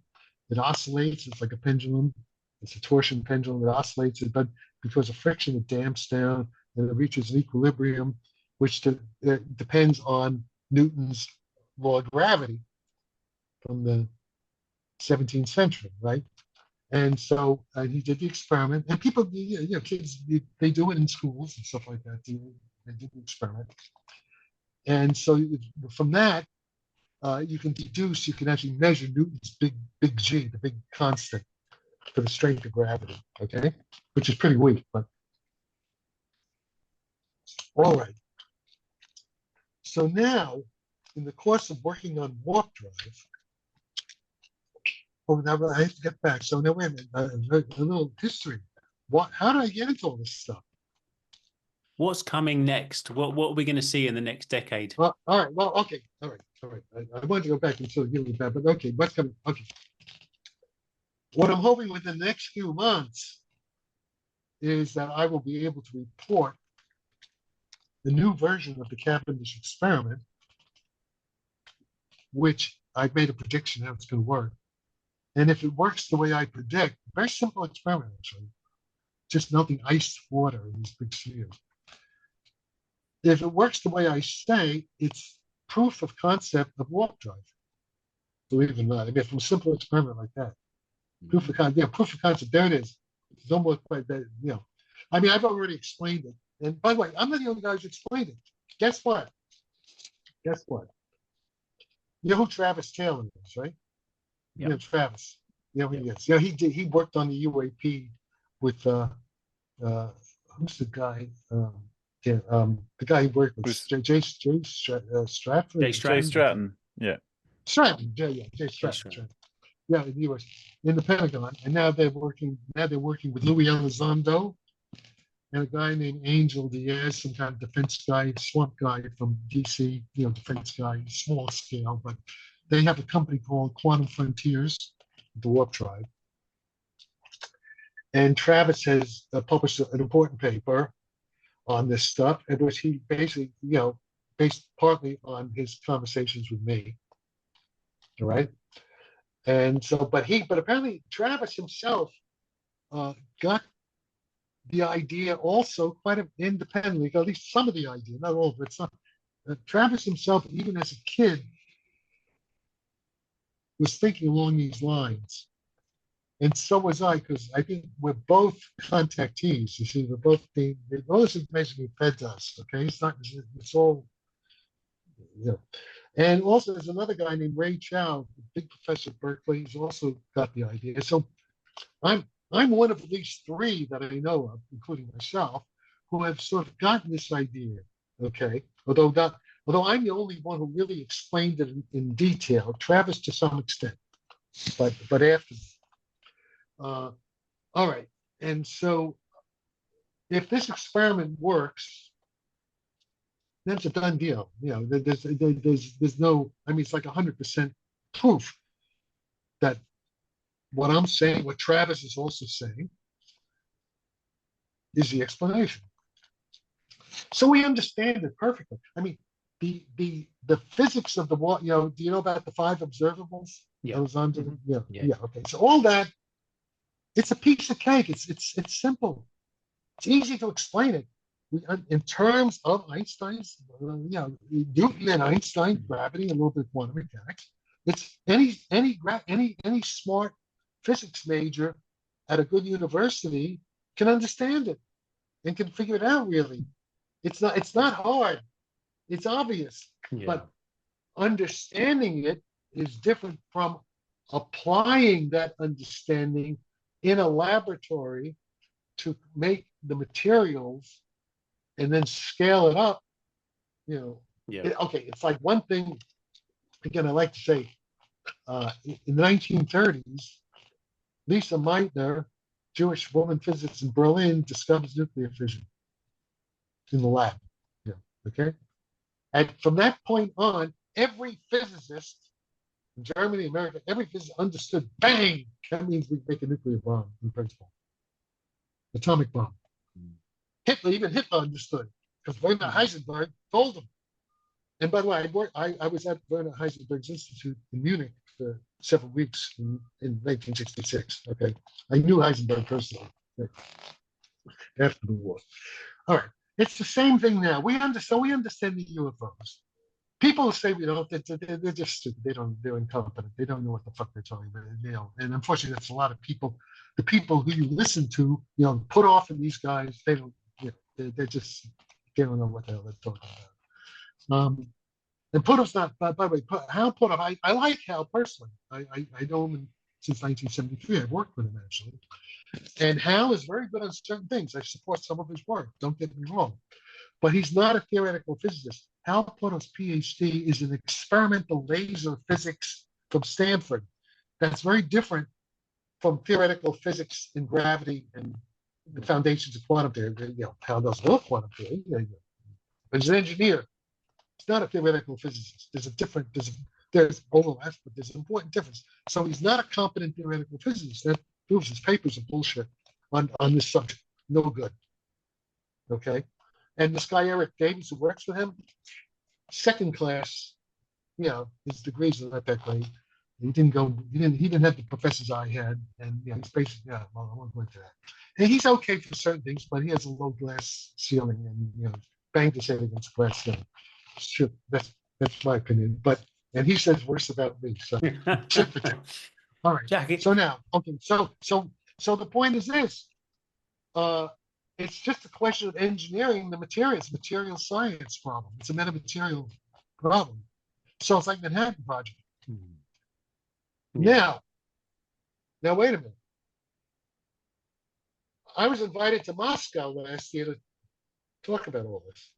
It oscillates. It's like a pendulum. It's a torsion pendulum. It oscillates, but because of friction, it damps down and it reaches an equilibrium, which depends on Newton's law of gravity from the 17th century, right? And so he did the experiment, and people, kids, they do it in schools and stuff like that. They did the experiment, and so from that, you can actually measure Newton's big G, the big constant for the strength of gravity. Okay, which is pretty weak, but all right. So now, in the course of working on warp drive. Oh, now I have to get back. So now wait a minute, a little history. How did I get into all this stuff? What's coming next? What are we going to see in the next decade? Well, all right. Well, okay. All right. I wanted to go back until you were back, but okay. What's coming? Okay. What I'm hoping within the next few months is that I will be able to report the new version of the Cavendish experiment, which I've made a prediction how it's going to work. And if it works the way I predict, very simple experiment actually, just melting iced water in these big spheres. If it works the way I say, it's proof of concept of warp drive. Believe it or not, I mean, from a simple experiment like that. Proof of concept. Yeah, proof of concept. There it is. It's almost like that. I mean, I've already explained it. And by the way, I'm not the only guy who's explained it. Guess what? Guess what? You know who Travis Taylor is, right? Yeah. You know Travis. You know who he is. Yeah, he worked on the UAP with who's the guy? The guy who worked with Stratton. Jay Stratton. Yeah. Stratton. Jay Stratton. Yeah, in the U.S. in the Pentagon, and now they're working with Louis Elizondo and a guy named Angel Diaz, some kind of defense guy, swamp guy from DC, defense guy, small scale, but they have a company called Quantum Frontiers, the Warp Tribe. And Travis has published an important paper on this stuff, in which he basically, based partly on his conversations with me. All right. And so, but apparently Travis himself got the idea also quite independently, at least some of the idea, not all of it. It's not, Travis himself, even as a kid, was thinking along these lines. And so was I, because I think we're both contactees. You see, we're both all this information being fed to us, okay? It's all, And also there's another guy named Ray Chow, a big professor at Berkeley. He's also got the idea. So I'm one of at least three that I know of, including myself, who have sort of gotten this idea, okay? Although I'm the only one who really explained it in detail, Travis to some extent, but after. All right, and so if this experiment works, then it's a done deal. There's no, I mean, it's like 100% proof that what I'm saying, what Travis is also saying, is the explanation. So we understand it perfectly. I mean, the physics of the do you know about the Five Observables? Yeah. Elizondo? Yeah. Okay. So all that, it's a piece of cake. It's simple. It's easy to explain it. In terms of Einstein's, Newton and Einstein, gravity, a little bit of quantum mechanics. It's any smart physics major at a good university can understand it and can figure it out. Really, it's not hard. It's obvious, but understanding it is different from applying that understanding in a laboratory to make the materials and then scale it up. It's like one thing. Again, I like to say, in the 1930s, Lise Meitner, Jewish woman physicist in Berlin, discovers nuclear fission in the lab. Okay, and from that point on, every physicist in Germany, America, every physicist understood. Bang! That means we make a nuclear bomb in principle, atomic bomb. Even Hitler understood, because Werner Heisenberg told him. And by the way, I was at Werner Heisenberg's Institute in Munich for several weeks in 1966. Okay, I knew Heisenberg personally after the war. All right, it's the same thing now. We understand the UFOs. People say they're just stupid. They're incompetent. They don't know what the fuck they're talking about. And unfortunately, that's a lot of people. The people who you listen to, Puthoff and these guys, they don't know what the hell they're talking about. And Puthoff's not, by the way, Hal Puthoff, I like Hal personally. I know him since 1973. I've worked with him actually. And Hal is very good on certain things. I support some of his work. Don't get me wrong. But he's not a theoretical physicist. Hal Puthoff's PhD is in experimental laser physics from Stanford. That's very different from theoretical physics in gravity and the foundations of quantum theory. Hal does love quantum theory. But he's an engineer. He's not a theoretical physicist. There's overlap, but there's an important difference. So he's not a competent theoretical physicist. That proves his papers are bullshit on this subject. No good. Okay. And this guy Eric Davies, who works with him, second class. His degrees are not that great. He didn't have the professors I had, and he's basically I won't go into that. And he's okay for certain things, but he has a low glass ceiling, and banged his head against glass ceiling. Sure, that's my opinion. And he says worse about me. So All right. Jack, So now, okay. So the point is this. It's just a question of engineering the materials, material science problem. It's a metamaterial problem. So it's like Manhattan Project. Yeah. Now wait a minute. I was invited to Moscow last year to talk about all this.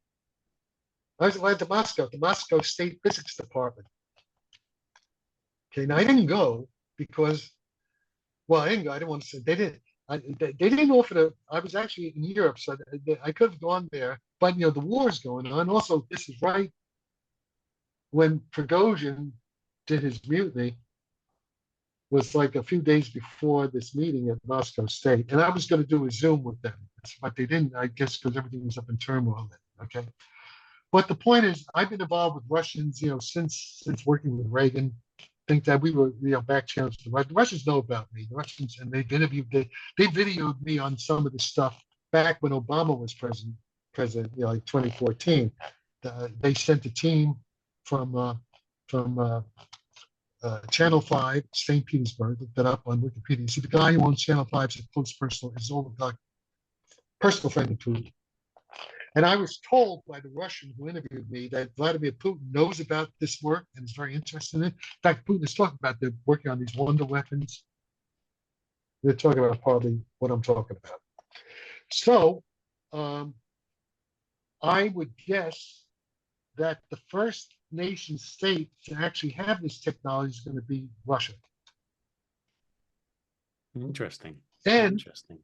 I was invited to Moscow, the Moscow State Physics Department. Okay, now I didn't go because, well, I didn't go. I didn't want to say they didn't. They didn't offer to. I was actually in Europe, so I could have gone there. But the war's going on. Also, this is right when Prigozhin did his mutiny. Was like a few days before this meeting at Moscow State, and I was going to do a Zoom with them, but they didn't. I guess because everything was up in turmoil then. Okay, but the point is, I've been involved with Russians, since working with Reagan. Think that we were, back channels. The Russians know about me. The Russians, and they've interviewed, they videoed me on some of the stuff back when Obama was president, like 2014. They sent a team from Channel 5, St. Petersburg. Look that up on Wikipedia. See, the guy who owns Channel 5 is a close personal, is all the personal friend of Putin. And I was told by the Russian who interviewed me that Vladimir Putin knows about this work and is very interested in it. In fact, Putin is talking about they're working on these wonder weapons. They're talking about partly what I'm talking about. So I would guess that the first nation state to actually have this technology is going to be Russia. Interesting. And interesting.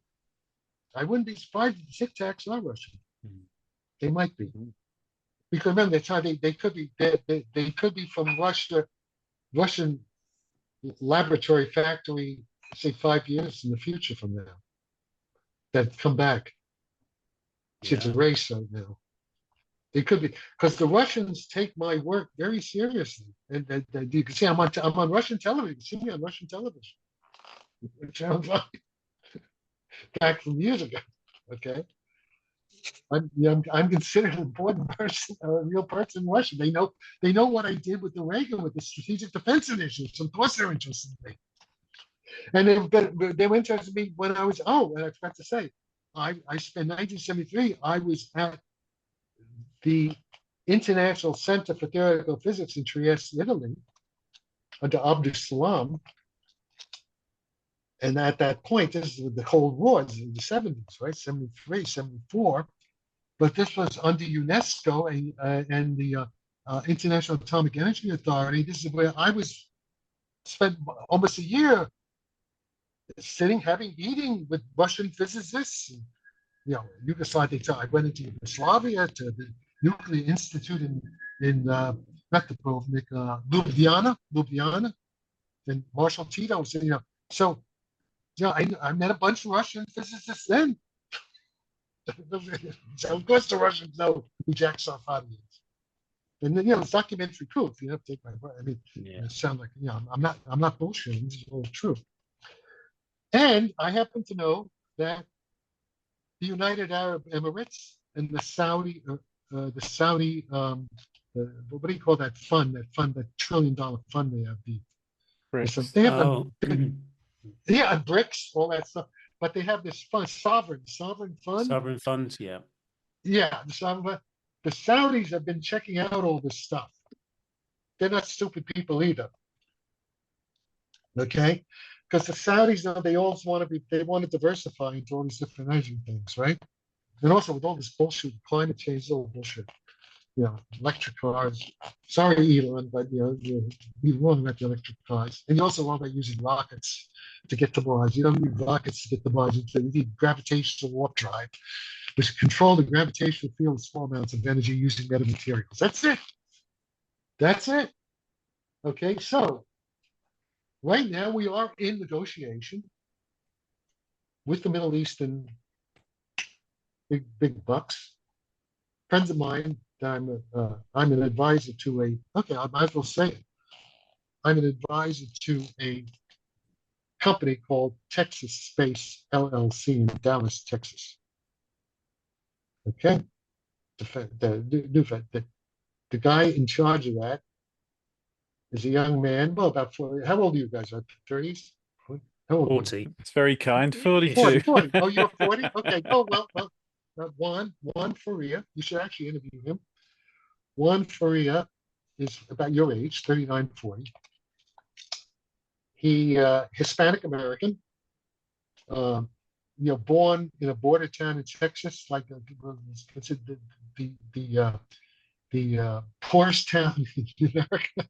I wouldn't be surprised if the Tic Tacs are Russian. They might be, because remember they're trying. They could be. They could be from Russian laboratory factory. Say 5 years in the future from now, that come back. It's a race right now. They could be, because the Russians take my work very seriously, and you can see I'm on Russian television. You see me on Russian television, Channel 5, back from years ago. Okay. I'm considered an important person, a real person in Russia. They know what I did with the Reagan, with the strategic defense initiative. So of course they're interested in me. And they were interested in me when I was, and I forgot to say, I spent 1973, I was at the International Center for Theoretical Physics in Trieste, Italy, under Abdus Salam. And at that point, this is the Cold War, this is in the 70s, right? 73, 74. But this was under UNESCO and the International Atomic Energy Authority. This is where I spent almost a year eating with Russian physicists. Yugoslavia. I went into Yugoslavia to the Nuclear Institute in not Dubrovnik, Ljubljana, and Marshall Tito. So I met a bunch of Russian physicists then. So of course the Russians know who Jack Sarfatti is, and then it's documentary proof. You have to take my word. I mean, it sounds like I'm not bullshitting. This is all true. And I happen to know that the United Arab Emirates and the Saudi, what do you call that fund? That $1 trillion fund they have. BRICS, all that stuff. But they have this fund, sovereign fund. Sovereign funds, yeah. Yeah, the sovereign fund. The Saudis have been checking out all this stuff. They're not stupid people either. Okay? Because the Saudis, they also want to diversify into all these different energy things, right? And also with all this bullshit, climate change is all bullshit. Electric cars. Sorry, Elon, but you're wrong about the electric cars. And you're also wrong about using rockets to get to Mars. You don't need rockets to get to Mars. You need gravitational warp drive, which control the gravitational field with small amounts of energy using metamaterials. That's it. Okay, so right now we are in negotiation with the Middle Eastern big bucks. Friends of mine, I'm an advisor to I might as well say it. I'm an advisor to a company called Texas Space LLC in Dallas, Texas. Okay, the guy in charge of that is a young man, well, about 40. How old are you guys? 30s? How old 40. It's very kind. 42. 40. Oh, you're 40? Okay. Oh, well, Juan Faria. You should actually interview him. Juan Faria is about your age, 39, 40. He Hispanic American, born in a border town in Texas, like considered the poorest town in America,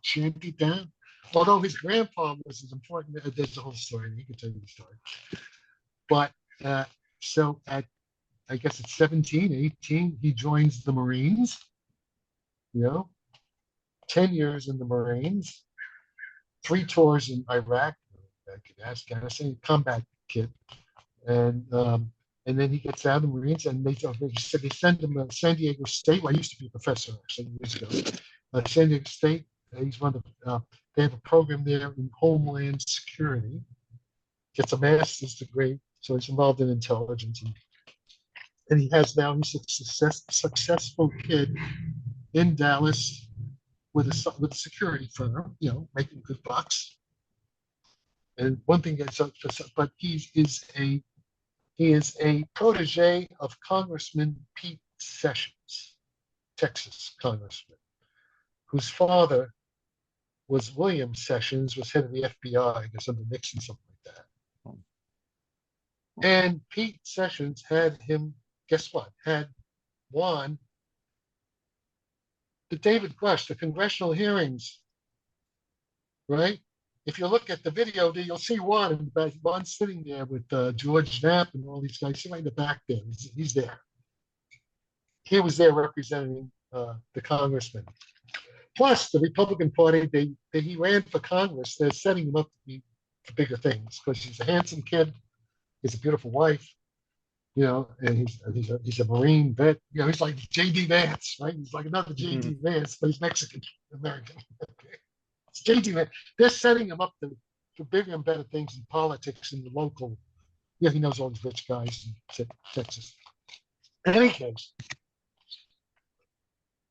shanty town. Although his grandpa was as important, there's the whole story. He can tell you the story. But so at, I guess at 17, 18, he joins the Marines. 10 years in the Marines, 3 tours in Iraq, Afghanistan, combat kid, and then he gets out of the Marines, and they send him to San Diego State. Well, I used to be a professor actually years ago. San Diego State. He's one of they have a program there in Homeland Security. Gets a master's degree, so he's involved in intelligence, and he's a successful kid in Dallas with a security firm, making good bucks. And one thing but he is a protege of Congressman Pete Sessions, Texas congressman, whose father was William Sessions, was head of the FBI, I guess under Nixon, something like that. And Pete Sessions had him, guess what? Had won the David Grusch, the congressional hearings, right? If you look at the video, you'll see Juan in the back. Juan's sitting there with George Knapp and all these guys, sitting right in the back there. He's there. He was there representing the congressman. Plus, the Republican Party, he ran for Congress. They're setting him up to be for bigger things because he's a handsome kid. He's a beautiful wife, and he's a Marine vet. He's like J.D. Vance, right? He's like another J.D. Vance, but he's Mexican American. Okay. It's J.D. Vance. They're setting him up for bigger and better things in politics in the local. He knows all these rich guys in Texas. In any case,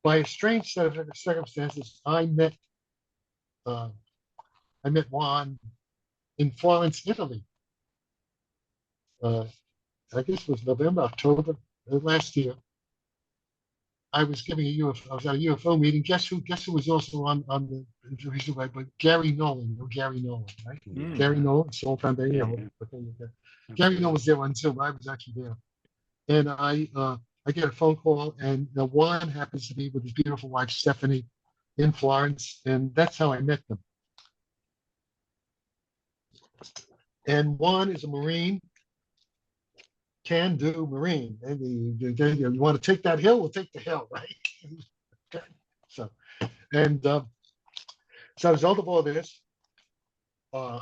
by a strange set of circumstances, I met Juan in Florence, Italy. I guess it was November, October last year. I was giving I was at a UFO meeting. Guess who was also on the but Gary Nolan, Gary Nolan, right? Mm. Gary Nolan, Soul Foundation. Gary Nolan was there on Zoom. I was actually there. And I get a phone call, and Juan happens to be with his beautiful wife, Stephanie, in Florence, and that's how I met them. And Juan is a Marine, can-do Marine. And you want to take that hill? We'll take the hill, right? Okay. So as a result of all this,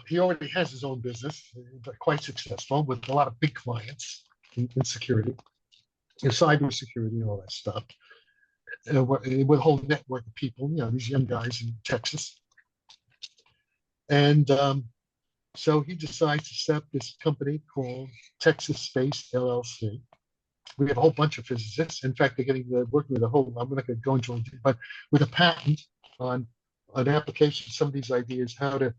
he already has his own business, quite successful, with a lot of big clients in security, in cybersecurity, and all that stuff. With a whole network of people, these young guys in Texas. And so he decides to set up this company called Texas Space LLC. We have a whole bunch of physicists. In fact, they're working with I'm not going to go into it, but with a patent on an application of some of these ideas, how to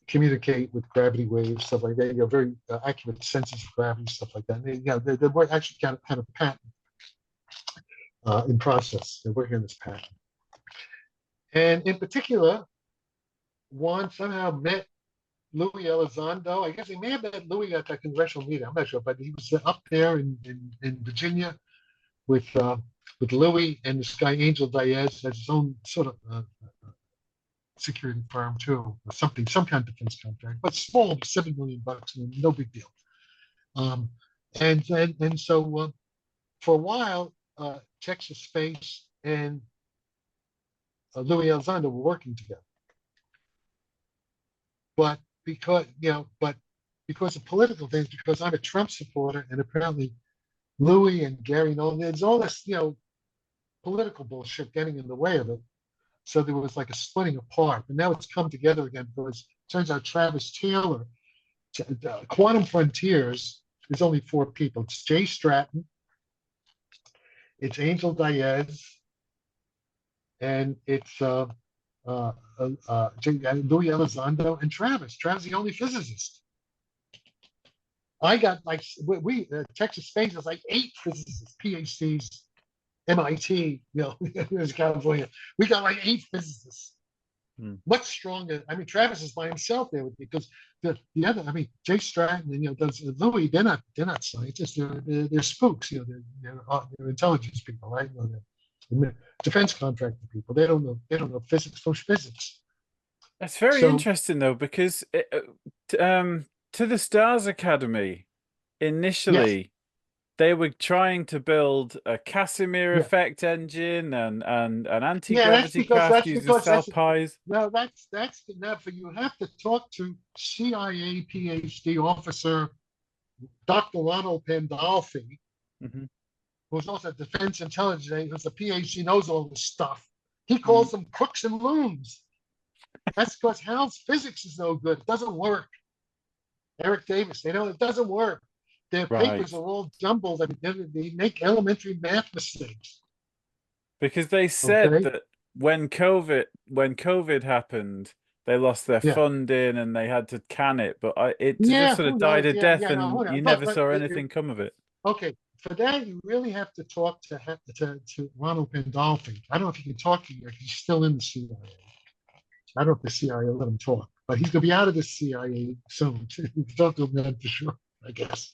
communicate with gravity waves, stuff like that. Very accurate senses of gravity, stuff like that. And they're actually kind of a patent in process. They're working on this patent. And in particular, Juan somehow met Louis Elizondo. I guess he may have met Louis at that congressional meeting. I'm not sure, but he was up there in Virginia with Louis, and this guy Angel Diaz has his own sort of security firm too, or something, some kind of defense contract, but small, $7 million, no big deal. And so for a while, Texas Space and Louis Elizondo were working together. But because of political things, because I'm a Trump supporter, and apparently Louis and Gary Nolan, there's all this, political bullshit getting in the way of it. So there was like a splitting apart. And now it's come together again because it turns out Travis Taylor, Quantum Frontiers, there's only 4 people. It's Jay Stratton, it's Angel Diaz, and it's Louis Elizondo and Travis. Travis is the only physicist. I got like Texas Space has like 8 physicists, PhDs, MIT, there's California. We got like 8 physicists. Much stronger. I mean, Travis is by himself there because the other, I mean, Jay Stratton and does Louis. They're not scientists. They're spooks. They're intelligence people, right? They're defense contractor people. They don't know physics, push physics. That's very interesting though, because to the Stars Academy initially. Yes. They were trying to build a Casimir effect engine and an anti-gravity craft using cell pies. No, that's enough. You have to talk to CIA PhD officer Dr. Ronald Pandolfi, who's also a defense intelligence, who's a PhD, knows all this stuff. He calls them crooks and loons. That's because Hal's physics is no good. It doesn't work. Eric Davis, it doesn't work. Their papers are all jumbled. I mean, they make elementary math mistakes. Because they said that when COVID happened, they lost their funding and they had to can it. But it just sort of died a death, and you never saw anything come of it. Okay, for that you really have to talk to Ronald Pandolfi. I don't know if you can talk to him. He's still in the CIA. I don't know if the CIA will let him talk, but he's going to be out of the CIA soon. You can talk to him then for sure, I guess.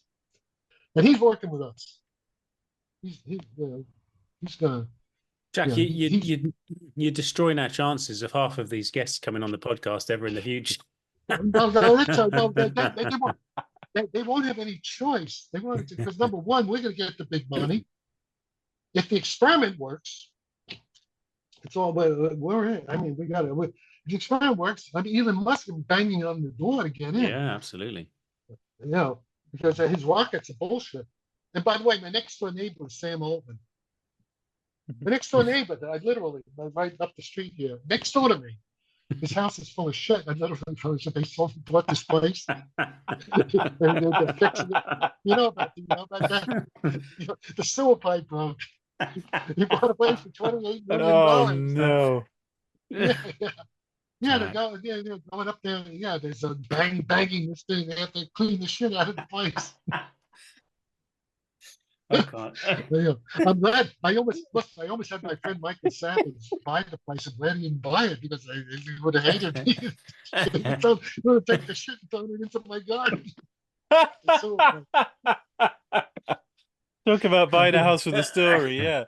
And he's working with us. He's gonna. Jack, you're destroying our chances of half of these guests coming on the podcast ever in the future. They won't have any choice. They want to, because number one, we're going to get the big money. If the experiment works, it's all we're in. I mean, we got it. If the experiment works, I mean, Elon Musk is banging on the door to get in. Yeah, absolutely. Because his rockets are bullshit. And by the way, my next door neighbor is Sam Altman. The next door neighbor, I literally, right up the street here, next door to me, his house is full of shit. I literally they bought this place. They're fixing it. You know about that. The sewer pipe broke. He bought a place for $28 million. Oh no. Yeah, they're going up there. Yeah, there's a banging this thing. They have to clean the shit out of the place. I can't. I'm glad. I almost had my friend Michael Savage buy the place. I'm glad he didn't buy it because he would have hated me. He would have taken the shit and thrown it into my garden. Talk about buying a house with a story, yeah.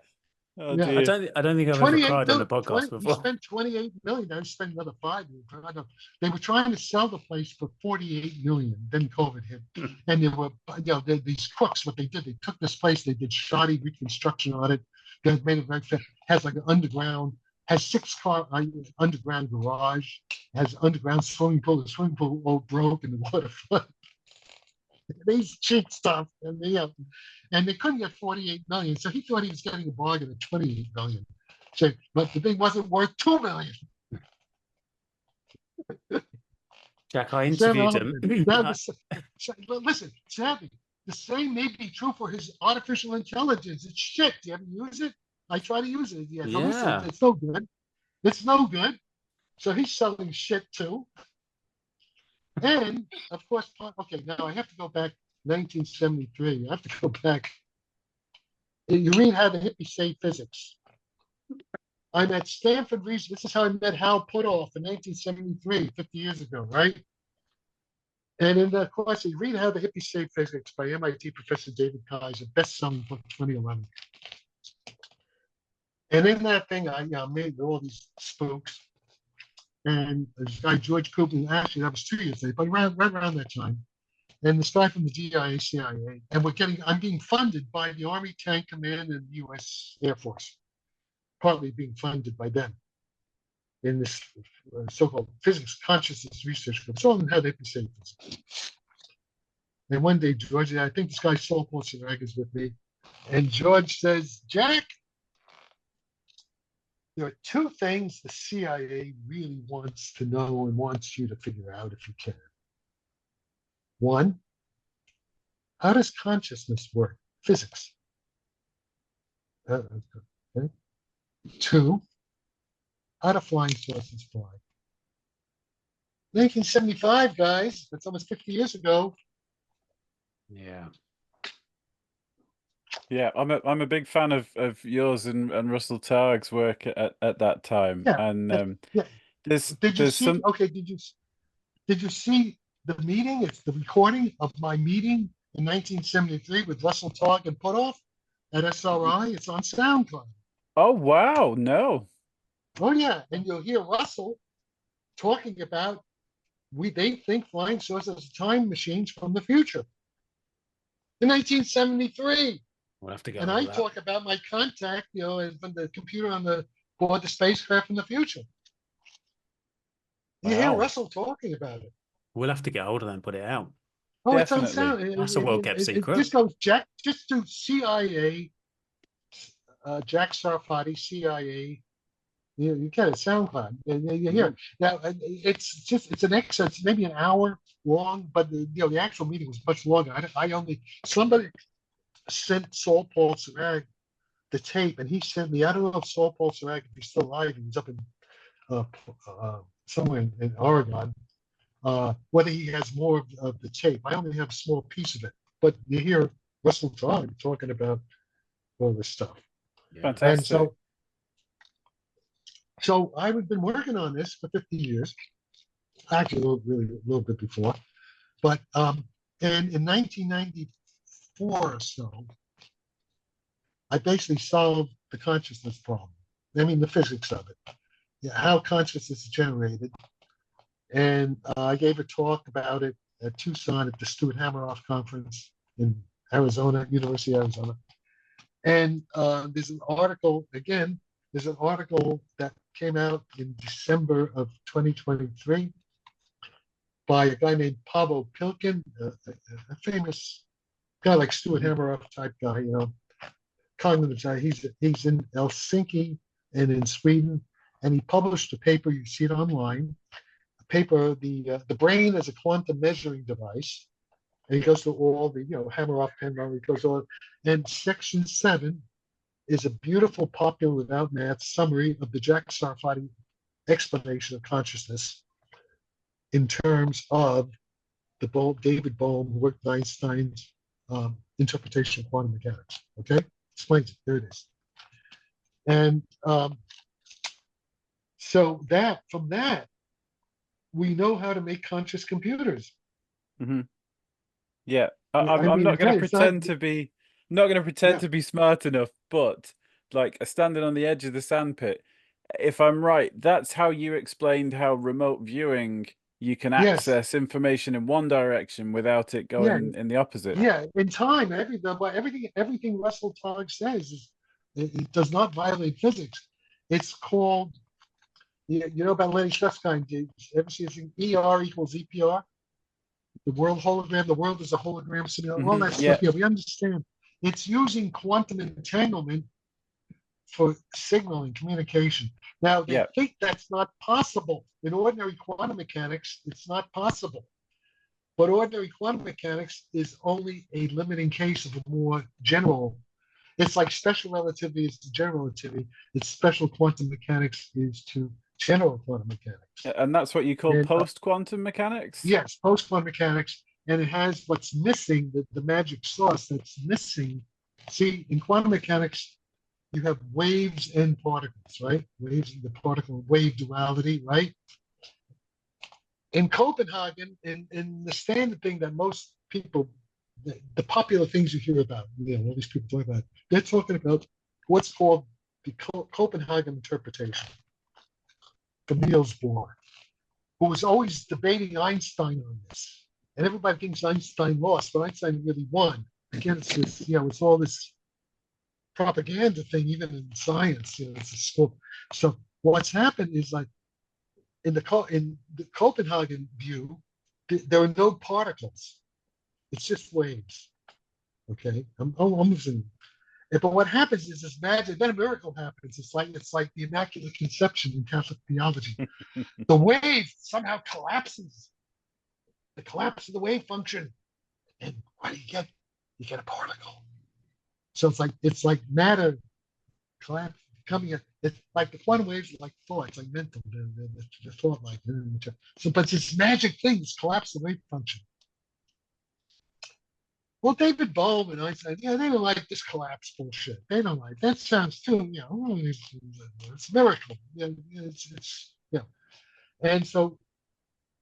Oh, I don't think I've ever cried on the podcast before. We spent $28 million. I spent another $5 million. They were trying to sell the place for $48 million. Then COVID hit, and there were these crooks. What they did, they took this place. They did shoddy reconstruction on it. They made it very fit. Has like an underground. Has 6-car underground garage. Has underground swimming pool. The swimming pool all broke in the waterfront. These cheap stuff, and they couldn't get $48 million, so he thought he was getting a bargain at $28 million. So, but the thing wasn't worth $2 million. Jack, I interviewed him. Listen, Savvy, the same may be true for his artificial intelligence. It's shit. Do you ever use it? I try to use it. Yeah. Listen, it's no good. It's no good. So he's selling shit too. And of course, okay, now I have to go back 1973. I have to go back. You read How the Hippies Say Physics. I'm at Stanford Research. This is how I met Hal Puthoff in 1973, 50 years ago, right? And in the course, you read How the Hippies Say Physics by MIT Professor David Kaiser, best-selling book, 2011. And in that thing, I made all these spooks. And this guy, George Cooper, actually, that was 2 years later, but right around that time. And this guy from the DIA, CIA, and I'm being funded by the Army Tank Command and the U.S. Air Force, partly being funded by them in this so-called physics consciousness research group. It's all in How they say physics. And one day, George, I think this guy Saul Paul Chirag is with me, and George says, Jack, there are 2 things the CIA really wants to know and wants you to figure out if you can. 1, how does consciousness work? Physics. Okay. 2, How do flying saucers fly? 1975, guys. That's almost 50 years ago. Yeah. Yeah, I'm a big fan of yours and Russell Targ's work at that time. Yeah. And Yeah. there's Did you there's see? some Okay. Did you see the meeting? It's the recording of my meeting in 1973 with Russell Targ and Puthoff at SRI. It's on SoundCloud. Oh wow, no. Oh yeah, and you'll hear Russell talking about they think flying saucers are time machines from the future in 1973. We'll have to go And over I that. talk about my contact, and from the computer on the board the spacecraft in the future. You hear Wow. Russell talking about it. We'll have to get hold of that and put it out. Oh, Definitely. it's on sound. That's a well-kept secret. Just go Jack. Just do CIA. Jack Sarfatti, CIA. You get it, SoundCloud. You hear now. It's an excerpt. It's maybe an hour long, but the actual meeting was much longer. Somebody sent Saul Paul Sarag the tape, and he sent me. I don't know if Saul Paul Sarag, if he's still alive, he was up in somewhere in Oregon. Whether he has more of the tape, I only have a small piece of it. But you hear Russell Targ talking about all this stuff. Yeah. Fantastic. And so I've been working on this for 50 years, actually a little bit before. But and in 1994 or so, I basically solved the consciousness problem. I mean, the physics of it, how consciousness is generated. And I gave a talk about it at Tucson at the Stuart Hameroff conference in Arizona, University of Arizona. And there's an article that came out in December of 2023 by a guy named Pavel Pilkin, a famous guy like Stuart Hameroff type guy, cognitive guy. He's in Helsinki and in Sweden, and he published a paper. You see it online. A paper, the brain as a quantum measuring device, and he goes through all the Hameroff, Penrose. He goes on, and section 7 is a beautiful, popular, without math summary of the Jack Sarfatti explanation of consciousness in terms of the David Bohm, who worked with Einstein's interpretation of quantum mechanics. Okay, explains it. There it is. And so from that, we know how to make conscious computers. Mm-hmm. Yeah, I'm not going to pretend to be to be smart enough, but like standing on the edge of the sandpit, if I'm right, that's how you explained how remote viewing you can access information in one direction without it going in the opposite. Yeah, in time, everything Russell Targ says it does not violate physics. It's called, about Lenny Schustein. Ever see this thing? ER equals EPR? The world hologram, the world is a hologram simulation, all that stuff. Yeah, we understand. It's using quantum entanglement for signaling communication. Now, they think that's not possible. In ordinary quantum mechanics, it's not possible. But ordinary quantum mechanics is only a limiting case of a more general. It's like special relativity is to general relativity. It's special quantum mechanics is to general quantum mechanics. And that's what you call post-quantum mechanics? Yes, post-quantum mechanics. And it has what's missing, the magic sauce that's missing. See, in quantum mechanics, you have waves and particles, right? Waves and the particle wave duality, right? In Copenhagen, in the standard thing that most people, the popular things you hear about, all these people talk about, they're talking about what's called the Copenhagen interpretation from Niels Bohr, who was always debating Einstein on this. And everybody thinks Einstein lost, but Einstein really won. Again, it's this, it's all this propaganda thing, even in science, it's a scope. So what's happened is like in the Copenhagen view, there are no particles. It's just waves. Okay, I'm losing. But what happens is this magic. Then a miracle happens. It's like the Immaculate Conception in Catholic theology. The wave somehow collapses. The collapse of the wave function, and what do you get? You get a particle. So it's like matter coming in. It's like the quantum waves are like thoughts, like mental, the thought like. So, but this magic thing, this collapse the wave function. Well, David Bohm and Einstein, they don't like this collapse bullshit. They don't like that. Sounds too, it's a miracle. Yeah. And so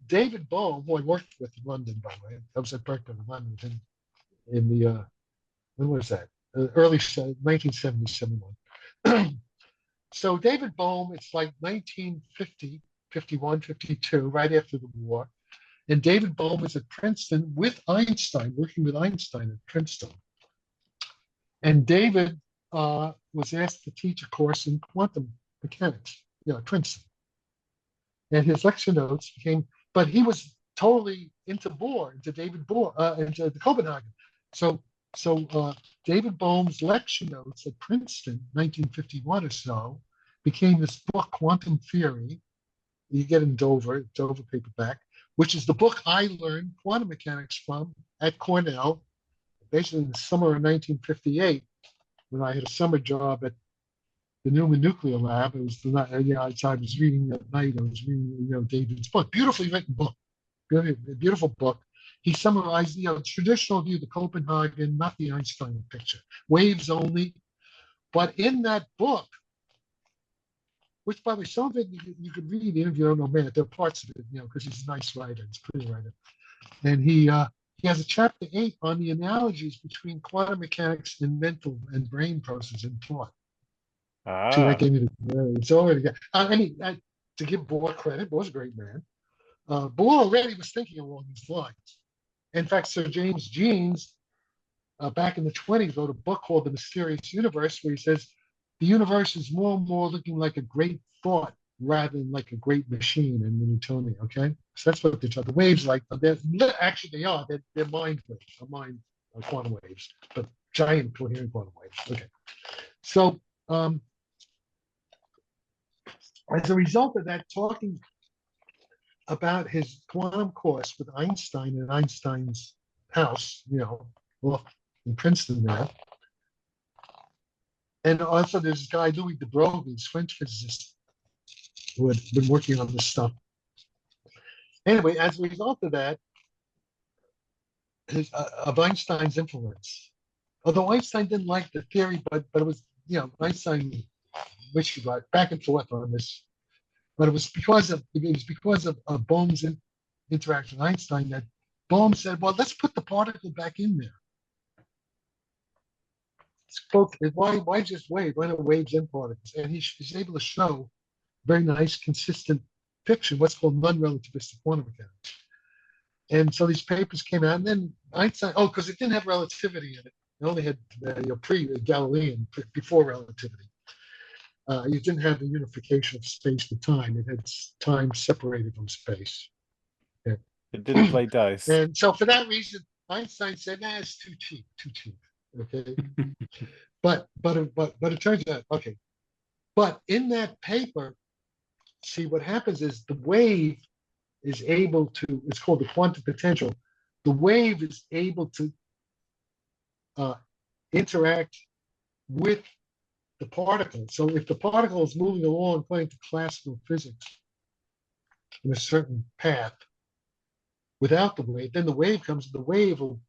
David Bohm, who I worked with in London, by the way, I was at Berkeley in London in the when was that? Early 1970, So David Bohm, it's like 1950, 51, 52, right after the war. And David Bohm is at Princeton with Einstein, working with Einstein at Princeton. And David was asked to teach a course in quantum mechanics, at Princeton. And his lecture notes became, but he was totally into Bohr, into David Bohr, into the Copenhagen. So David Bohm's lecture notes at Princeton, 1951 or so, became this book, Quantum Theory. You get in Dover paperback, which is the book I learned quantum mechanics from at Cornell, basically in the summer of 1958, when I had a summer job at the Newman Nuclear Lab. It was the night, I was reading at night. I was reading, David's book, beautifully written book, beautiful book. He summarized, the traditional view, the Copenhagen, not the Einstein picture, waves only. But in that book, which by the way, some of it you could read the interview. I don't know, man, there are parts of it, because he's a nice writer, he's a pretty writer. And he has a chapter 8 on the analogies between quantum mechanics and mental and brain process and thought. See, that gave me it's already got. To give Bohr credit, Bohr's a great man. Bohr already was thinking along these lines. In fact, Sir James Jeans, back in the 1920s, wrote a book called The Mysterious Universe, where he says the universe is more and more looking like a great thought rather than like a great machine in the Newtonian. Okay, so that's what the waves like. Actually, they are. They're mind waves, quantum waves, but giant coherent quantum waves. Okay, so as a result of that, talking about his quantum course with Einstein in Einstein's house, in Princeton there. And also there's this guy, Louis de Broglie, French physicist, who had been working on this stuff. Anyway, as a result of that, of Einstein's influence, although Einstein didn't like the theory, but it was, Einstein, which got back and forth on this. But it was because of Bohm's interaction with Einstein that Bohm said, well, let's put the particle back in there. Why just wave? Why not waves and particles? And he's able to show very nice, consistent picture, what's called non-relativistic quantum mechanics. And so these papers came out, and then Einstein, because it didn't have relativity in it. It only had pre-Galilean, before relativity. You didn't have the unification of space to time. It had time separated from space. Okay. It didn't play dice. And so for that reason, Einstein said, it's too cheap. Okay. but it turns out, okay. But in that paper, see, what happens is the wave is able to, it's called the quantum potential. The wave is able to interact with the particle. So if the particle is moving along according to classical physics in a certain path without the wave, then the wave comes, the wave will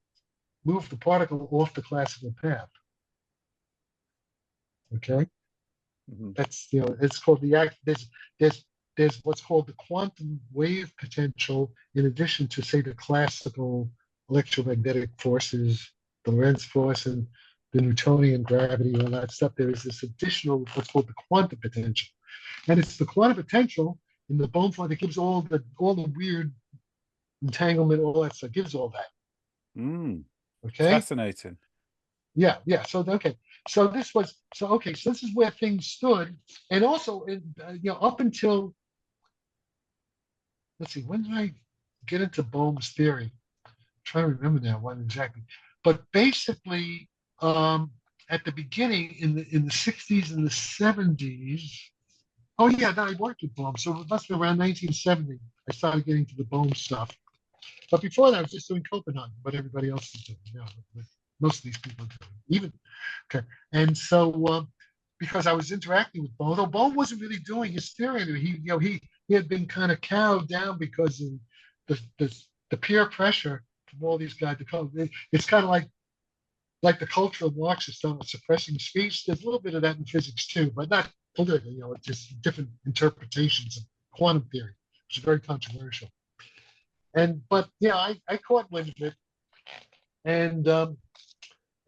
move the particle off the classical path. Okay? Mm-hmm. That's, it's called there's what's called the quantum wave potential, in addition to, say, the classical electromagnetic forces, the Lorentz force and the Newtonian gravity and all that stuff. There is this additional, what's called the quantum potential. And it's the quantum potential in the Bohm formula that gives all the weird entanglement, all that stuff, gives all that. Okay? Fascinating. Yeah. So, okay. So this is where things stood. And also, up until, let's see, when did I get into Bohm's theory? I'm trying to remember now when exactly. But basically, at the beginning, in the 60s and the 70s, I worked with Bohm. So it must be around 1970, I started getting to the Bohm stuff. But before that, I was just doing Copenhagen, what everybody else is doing. Most of these people are doing. And so because I was interacting with Bohm. Although Bohm wasn't really doing his theory, he had been kind of cowed down because of the peer pressure from all these guys to come. It's kind of like the cultural Marxists done with suppressing speech. There's a little bit of that in physics too, but not politically. It's just different interpretations of quantum theory, which is very controversial. But I caught wind of it, and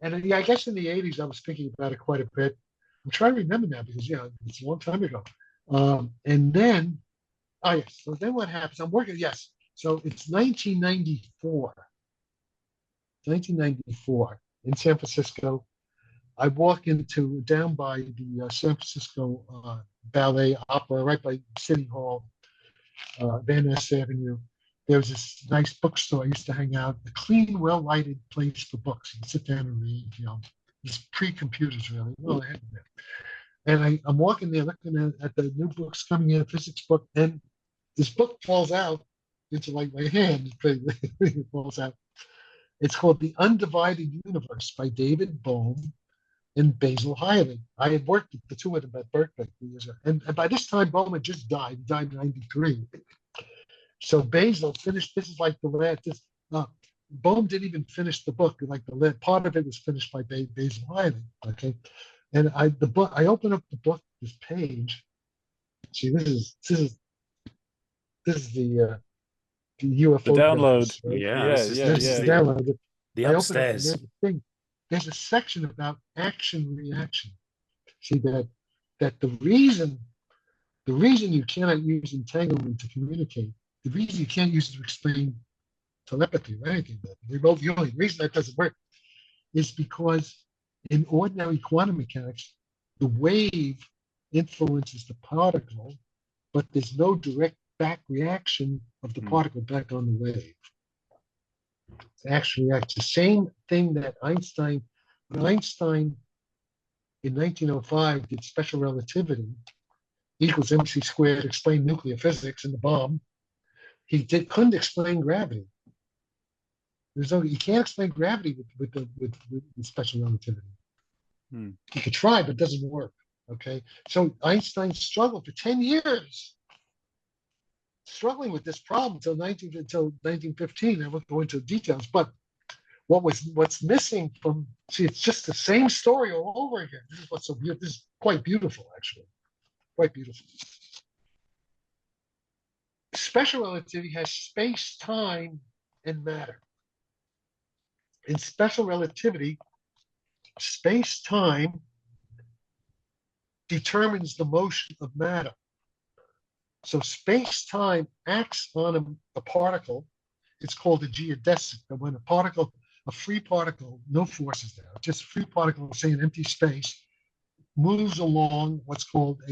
I guess in the '80s I was thinking about it quite a bit. I'm trying to remember now because it's a long time ago. And then, yes. So then what happens? I'm working. Yes. So it's 1994. 1994 in San Francisco. I walk down by the San Francisco Ballet Opera, right by City Hall, Van Ness Avenue. There was this nice bookstore I used to hang out, a clean, well-lighted place for books. You can sit down and read, just pre-computers really. Well, and I'm walking there looking at the new books coming in, a physics book, and this book falls out into like my hand. It falls out. It's called The Undivided Universe by David Bohm and Basil Hiley. I had worked with the two of them at Berkeley. And by this time, Bohm had just died. He died in '93. So Basil finished, this is like the last, Bohm didn't even finish the book. Like part of it was finished by Basil Hiley, okay? And I open up the book, this page. See, this is the UFO. The download. Guys, right? Yeah, this is the download. The upstairs. There's a section about action reaction. See that the reason you cannot use entanglement to communicate, the reason you can't use it to explain telepathy or anything, remote viewing, the reason that doesn't work is because in ordinary quantum mechanics, the wave influences the particle, but there's no direct back reaction of the particle back on the wave. Actually, that's the same thing that Einstein in 1905 did special relativity equals mc squared, explained nuclear physics in the bomb. He couldn't explain gravity. You can't explain gravity with special relativity. You could try, but it doesn't work. Okay, so Einstein struggled for 10 years, struggling with this problem until 1915. I won't go into details, but what's missing from, it's just the same story all over again. This is what's so beautiful. This is quite beautiful, actually, quite beautiful. Special relativity has space, time, and matter. In special relativity, space-time determines the motion of matter. So space-time acts on a particle. It's called a geodesic. And when a free particle, no forces there, just a free particle, say an empty space, moves along what's called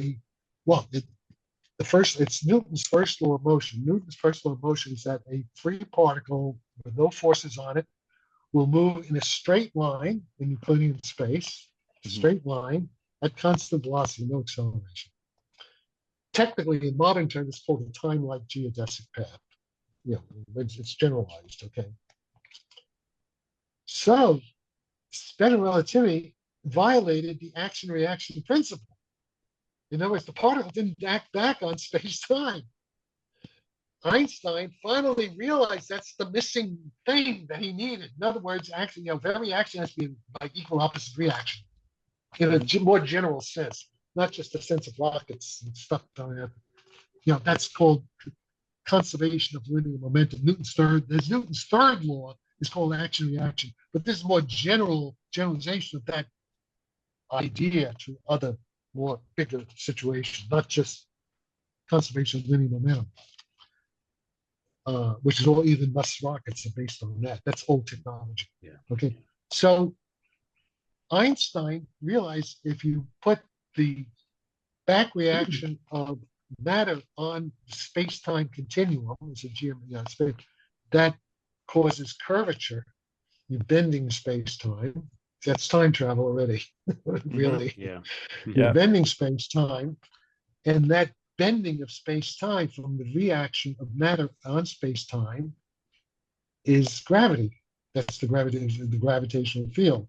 it's Newton's first law of motion. Newton's first law of motion is that a free particle with no forces on it will move in a straight line in Euclidean space, straight line at constant velocity, no acceleration. Technically, in modern terms, it's called a time-like geodesic path. It's generalized, okay? So, special relativity violated the action-reaction principle. In other words, the particle didn't act back on space-time. Einstein finally realized that's the missing thing that he needed. In other words, actually, every action has to be like equal opposite reaction in a more general sense, not just the sense of rockets and stuff going up. That's called conservation of linear momentum. Newton's third law is called action-reaction, but this is more generalization of that idea to other more bigger situations, not just conservation of linear momentum. Which is all Elon Musk's rockets are based on that. That's old technology. Yeah. Okay. So Einstein realized if you put the back reaction of matter on the space-time continuum, it's a space, that causes curvature. You're bending space-time. That's time travel already. Really. Yeah. You're bending space-time, and that bending of space-time from the reaction of matter on space-time is gravity. That's the gravitational field.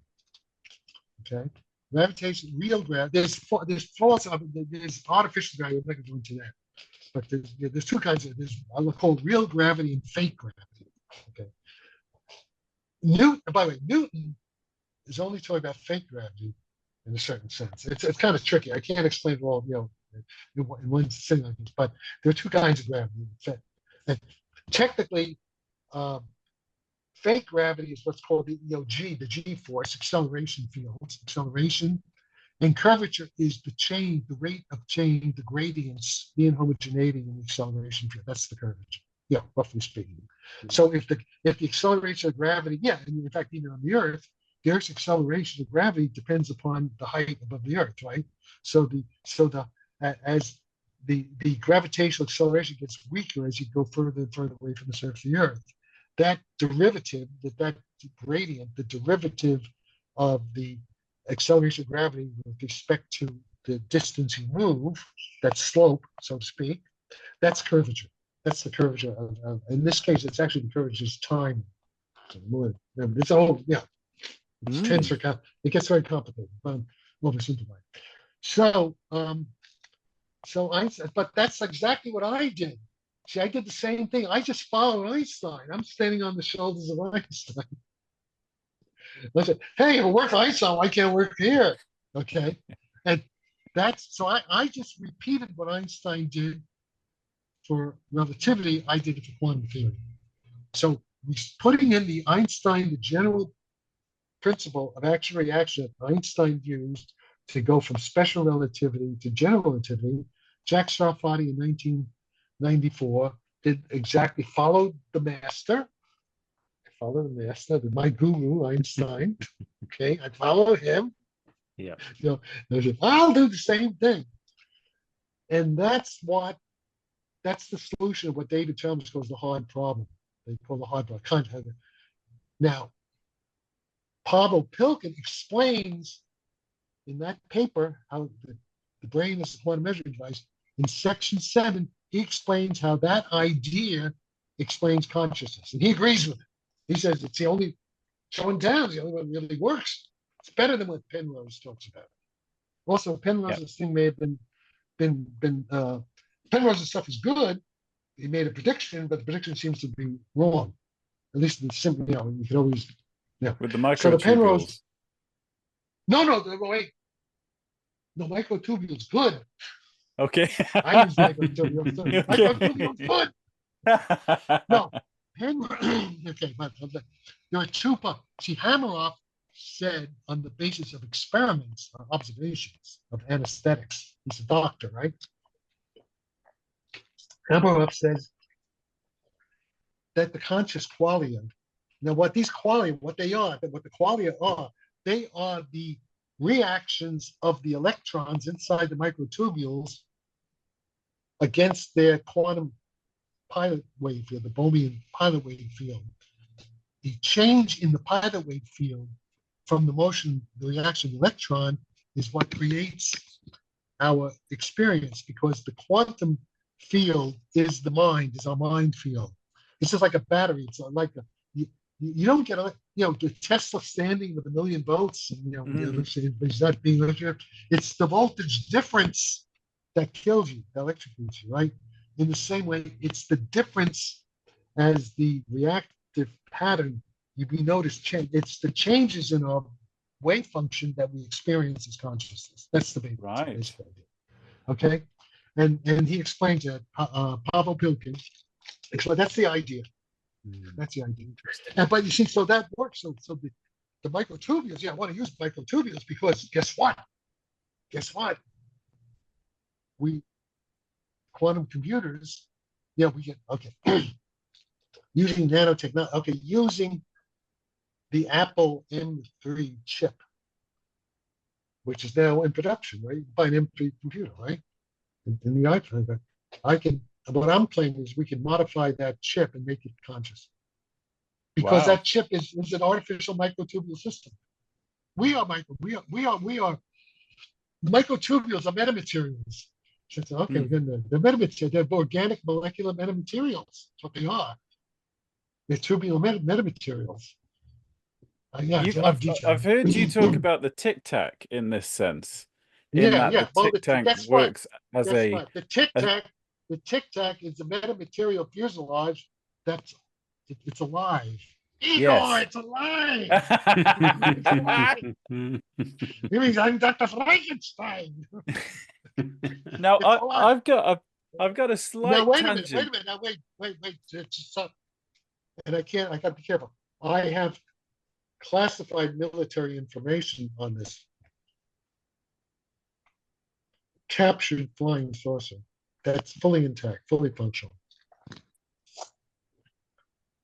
Okay. Gravitation, real gravity. There's false. There's artificial gravity. I'm not going to go into that. But there's two kinds of. I'll call it real gravity and fake gravity. Okay. Newton. By the way, Newton is only talking about fake gravity in a certain sense. It's kind of tricky. I can't explain it all, in one thing like this. But there are two kinds of gravity. And technically, fake gravity is what's called the G force, acceleration fields, acceleration. And curvature is the rate of change, the gradients, the inhomogeneity in the acceleration field. That's the curvature. Yeah, roughly speaking. Mm-hmm. So if the acceleration of gravity, and in fact, even on the Earth's acceleration of gravity depends upon the height above the Earth, right? As the gravitational acceleration gets weaker as you go further and further away from the surface of the Earth, that derivative, that gradient, the derivative of the acceleration of gravity with respect to the distance you move, that slope, so to speak, that's curvature. That's the curvature of in this case, it's actually the curvature is time. It's all, it gets very complicated, but oversimplified. But that's exactly what I did. See, I did the same thing. I just followed Einstein. I'm standing on the shoulders of Einstein. I said, hey, if it worked Einstein, why can't it work here? Okay. And I just repeated what Einstein did for relativity. I did it for quantum theory. So putting in the Einstein, the general principle of action reaction that Einstein used to go from special relativity to general relativity, Jack Sarfatti in 1994 followed the master. My guru, Einstein. Okay, I follow him. Yeah. I'll do the same thing. And that's the solution of what David Chalmers calls the hard problem. They call the hard problem. Now, Pavel Pilkin explains in that paper how the brain is a quantum measuring device. In section 7, he explains how that idea explains consciousness. And he agrees with it. He says it's the only showing down, the only one that really works. It's better than what Penrose talks about. Also, Penrose's thing may have been Penrose's stuff is good. He made a prediction, but the prediction seems to be wrong. At least in simple, you can always with the microtubules. Wait. No, microtubules good. Okay. I use microtubules too. Okay. Microtubules good. No, okay, but there are two parts. See, Hameroff said on the basis of experiments or observations of anesthetics, he's a doctor, right? Hameroff says that the conscious qualia, now what the qualia are, they are the reactions of the electrons inside the microtubules against their quantum pilot wave field, the Bohmian pilot wave field. The change in the pilot wave field from the reaction of the electron is what creates our experience, because the quantum field is our mind field. It's just like a battery. It's like you don't get the Tesla standing with 1 million volts, and it's not being electric. It's the voltage difference that kills you, that electrocutes you, right? In the same way, it's the difference as the reactive pattern it's the changes in our wave function that we experience as consciousness. That's the basic idea. Okay, and he explains that Pavel Pilkin. That's the idea. That's the idea. But you see, so that works. So the microtubules. I want to use microtubules because guess what? Quantum computers. We get using nanotechnology. Using the Apple M3 chip, which is now in production, right? By an M3 computer, right? In the iPhone, what I'm claiming is we can modify that chip and make it conscious. Because that chip is an artificial microtubule system. Microtubules are metamaterials. So, they're metamaterials. They're organic molecular metamaterials. That's what they are. They're tubular metamaterials. Yeah, it's a lot of detail. I've heard you talk about the Tic Tac in this sense, in Yeah, that yeah. the Tic Tac Guess what? works as Guess a. what? The Tic Tac is the metamaterial fuselage that's it's alive. Igor, Yes. it's alive. It's alive. It means I'm Dr. Frankenstein. Now It's alive. I've got a slight Now wait tangent. a minute. Now wait. And I got to be careful. I have classified military information on this captured flying saucer that's fully intact, fully functional.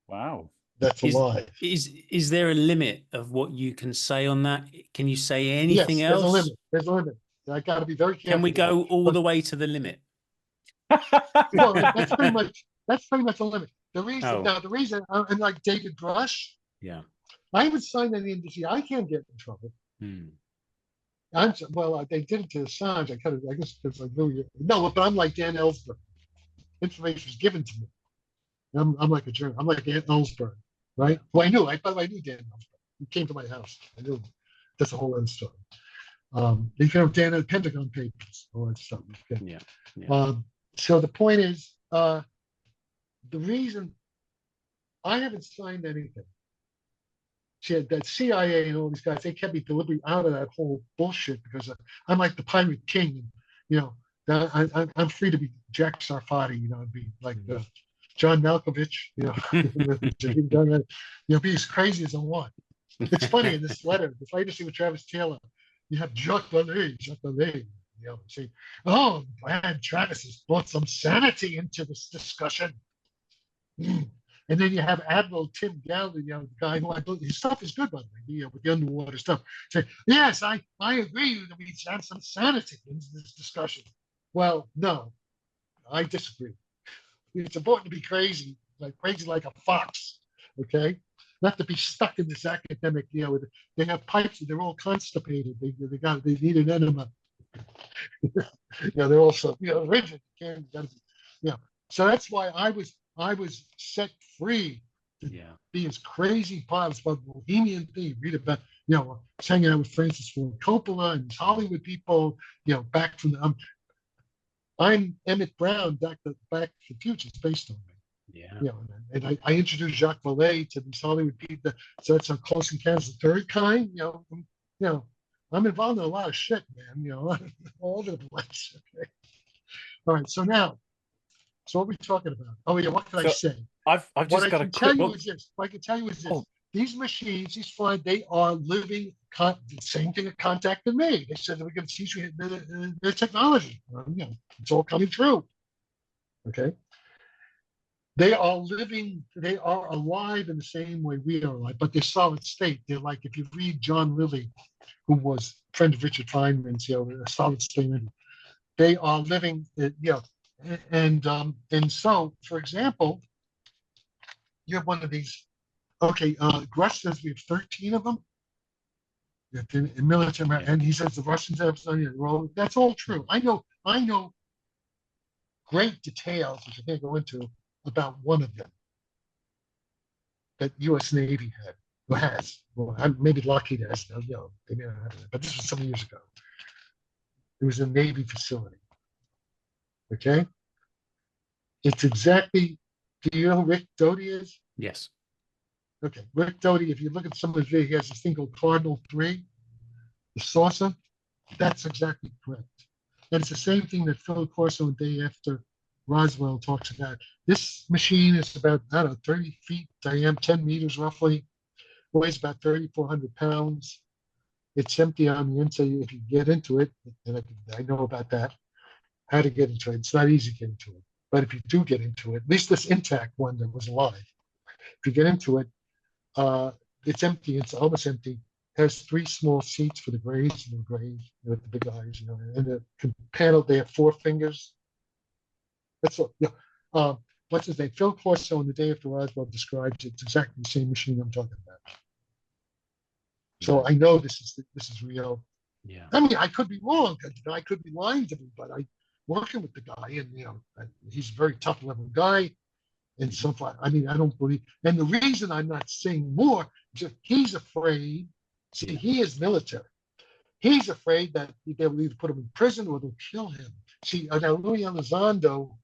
Wow. That's alive. Is there a limit of what you can say on that? Can you say anything else? There's a limit. There's a limit. I got to be very careful. Can we go all the way to the limit? Well, that's pretty much a limit. The reason, and like David Grusch, yeah, I haven't signed any NDC. I can't get in trouble. They did it to Assange. I guess because I really but I'm like Dan Ellsberg. Information was given to me. I'm like a journalist. I'm like Dan Ellsberg, right? Well, I knew Dan Ellsberg. He came to my house. I knew him. That's a whole other story. You can have Dan at Pentagon Papers, all that stuff. Okay. Yeah. So the point is, the reason I haven't signed anything. That CIA and all these guys, they kept me deliberately out of that whole bullshit because I'm like the pirate king. And, I'm free to be Jack Sarfatti, and be like John Malkovich, be as crazy as I want. It's funny in this letter scene with Travis Taylor, you have Jacques Vallée, say, oh, I'm glad Travis has brought some sanity into this discussion. And then you have Admiral Tim Galley, the guy who his stuff is good, by the way, with the underwater stuff. Say, yes, I agree that we have some sanity in this discussion. Well, no, I disagree. It's important to be crazy like a fox, okay? Not to be stuck in this academic, they have pipes and they're all constipated. They need an enema. They're also rigid. So that's why I was set free to be as crazy as about the Bohemian thing. Read about hanging out with Francis Ford Coppola and Hollywood people. Back from the I'm Emmet Brown, Back to the Future. It's based on me. Yeah. And I introduced Jacques Vallée to these Hollywood people. So that's a Close Encounters of the Third Kind. I'm involved in a lot of shit, man. All over the place. Okay. All right. So what are we talking about? Oh yeah, what can I say? I've just got a quick book. What I can tell you is this. These machines, these flight, they are living the same thing that contacted me. They said that we're going to teach you their technology. It's all coming true. Okay. They are alive in the same way we are alive, but they're solid state. They're like, if you read John Lilly, who was a friend of Richard Feynman's, a solid state, they are living, and so, for example, you have one of these. Okay, Grusch says we have 13 of them in military, and he says the Russians have some. Well, that's all true. I know great details, which I can't go into, about one of them that U.S. Navy had, or has. Well, I'm maybe lucky to has. They may not have it, but this was some years ago. It was a Navy facility. Okay, it's exactly. Do you know who Rick Doty is? Yes. Okay, Rick Doty, if you look at some of his videos, he has this thing called Cardinal 3, the saucer. That's exactly correct. And it's the same thing that Phil Corso, a day after Roswell, talks about. This machine is about, 30 feet diameter, 10 meters roughly, weighs about 3,400 pounds. It's empty on the inside. If you get into it, and I know about that, how to get into it. It's not easy to get into it. But if you do get into it, at least this intact one that was alive, if you get into it, it's empty. It's almost empty. It has 3 small seats for the grays with the big eyes, and the panel, they have 4 fingers. That's all. What's his name? Phil Corso, on the day after Roswell, describes it. It's exactly the same machine I'm talking about. So I know this is real. Yeah. I mean, I could be wrong. I could be lying to me, but I working with the guy, and he's a very tough level guy. and so far. I mean, I don't believe. And the reason I'm not saying more is that he's afraid. See, he is military. He's afraid that they will either put him in prison or they'll kill him. See, now Louis Elizondo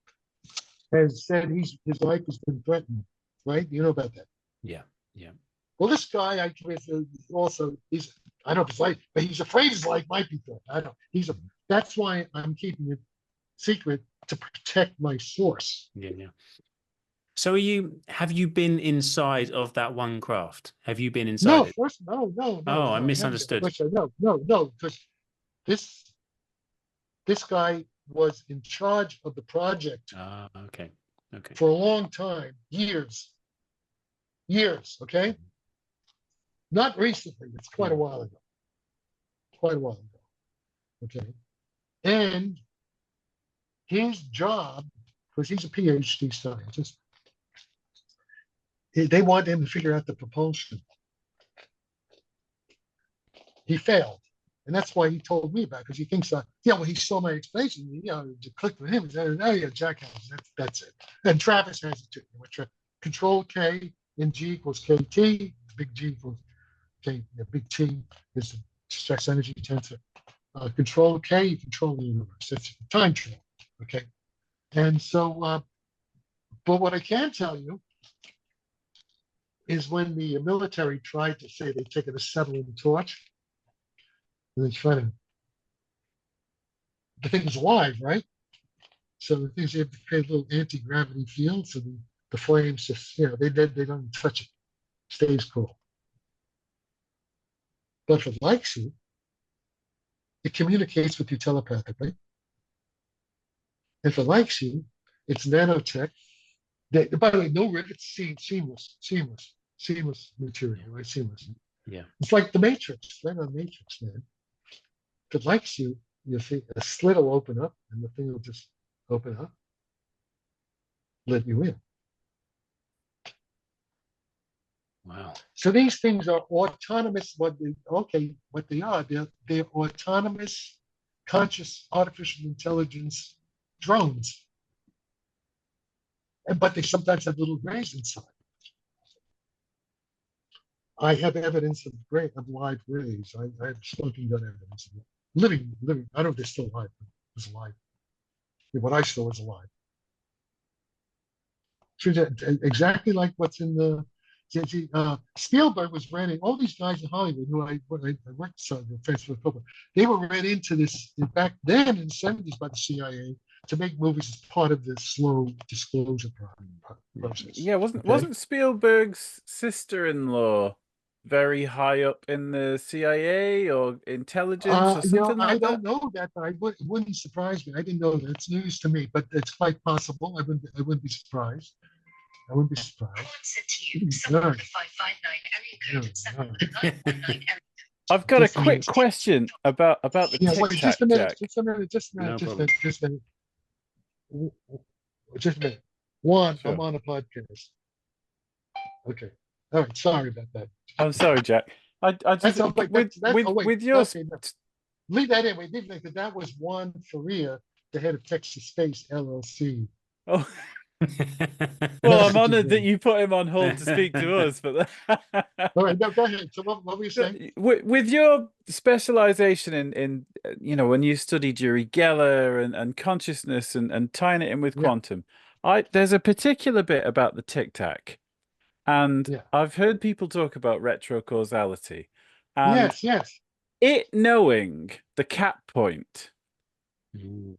has said his life has been threatened, right? You know about that? Yeah, yeah. Well, this guy, I don't know if his life, but he's afraid his life might be threatened. I don't. That's why I'm keeping it secret, to protect my source. Yeah, yeah. So have you been inside of that one craft? Have you been inside? No, it? first, no. Oh, I misunderstood. No, because this guy was in charge of the project. Okay. For a long time, years. Okay, not recently. It's quite a while ago. Okay, and his job, because he's a PhD scientist, they wanted him to figure out the propulsion. He failed. And that's why he told me about it, because he thinks, he saw my explanation, it clicked with him. He said, oh, yeah, Jack has it. That's it. And Travis has it too. Control K in G equals KT, big G equals K, big T is the stress energy tensor. Control K, you control the universe. That's time travel. Okay. And so, but what I can tell you is when the military tried to say they'd taken a acetylene torch, and they tried to, the thing was alive, right? So the things, you have to create a little anti-gravity field, so the flames just, they don't touch it, stays cool. But if it likes you, it communicates with you telepathically. If it likes you, it's nanotech. By the way, no rivets, seamless material, right? Seamless. Yeah. It's like the Matrix, right on Matrix, man. If it likes you, see a slit will open up and the thing will just open up, let you in. Wow. So these things are autonomous, what they are, they're autonomous, conscious artificial intelligence drones. But they sometimes have little grays inside. I have evidence of live grays. I have smoking gun evidence of it. Living. I don't know if they're still alive, but it was alive. What I saw was alive. Exactly like what's in the. Spielberg was running, all these guys in Hollywood who I worked with, they were ran into this back then in the 70s by the CIA to make movies as part of the slow disclosure process. Yeah, wasn't Spielberg's sister-in-law very high up in the CIA or intelligence or something like that? I don't know that, but it wouldn't surprise me. I didn't know that. It's news to me, but it's quite possible. I wouldn't be surprised. I wouldn't be surprised. I've got a quick question about the Tic Tac. Just a minute. One, sure. I'm on a podcast. Okay. All right. Sorry about that. I'm sorry, Jack. I just with your leave that in. Leave that. That was Juan Faria, the head of Texas Space LLC. Oh. Well, I'm honored that you put him on hold to speak to us. But all right, no, go ahead. So what were you saying? With your specialization in when you studied Uri Geller and consciousness and tying it in with quantum, there's a particular bit about the Tic Tac, and I've heard people talk about retrocausality. And yes. It knowing the cap point.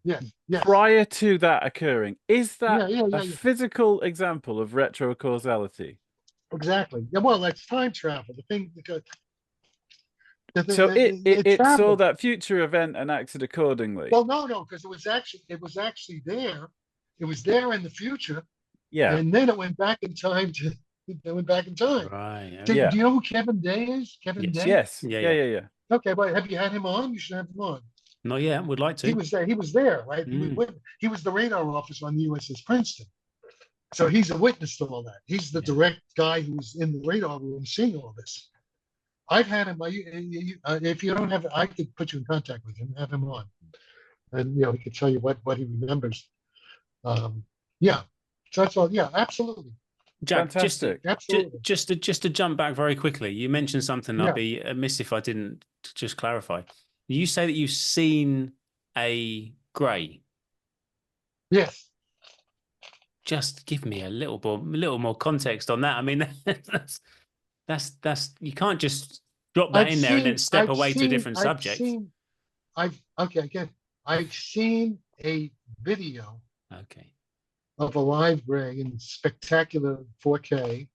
Yes. Prior to that occurring, is that a physical example of retrocausality? Exactly. Yeah. Well, that's time travel. The thing because. So it saw that future event and acted accordingly. Well, no, because it was actually there. It was there in the future. Yeah. And then it went back in time Right. Do you know who Kevin Day is? Yes. Yeah. Okay, but have you had him on? You should have him on. Not yet. Would like to. He was there, right? He was the radar officer on the USS Princeton. So he's a witness to all that. He's the direct guy who's in the radar room seeing all this. I've had him. If you don't have, I could put you in contact with him, have him on, and he could tell you what he remembers. So that's all. Yeah, absolutely. Jack, Fantastic. just to jump back very quickly, you mentioned something Yeah. I'd be amiss if I didn't just clarify. You say that you've seen a grey. Yes. Just give me a little more context on that. I mean, that's you can't just drop that in there and then step away to a different subject. I've seen a video Okay. of a live grey in spectacular 4K.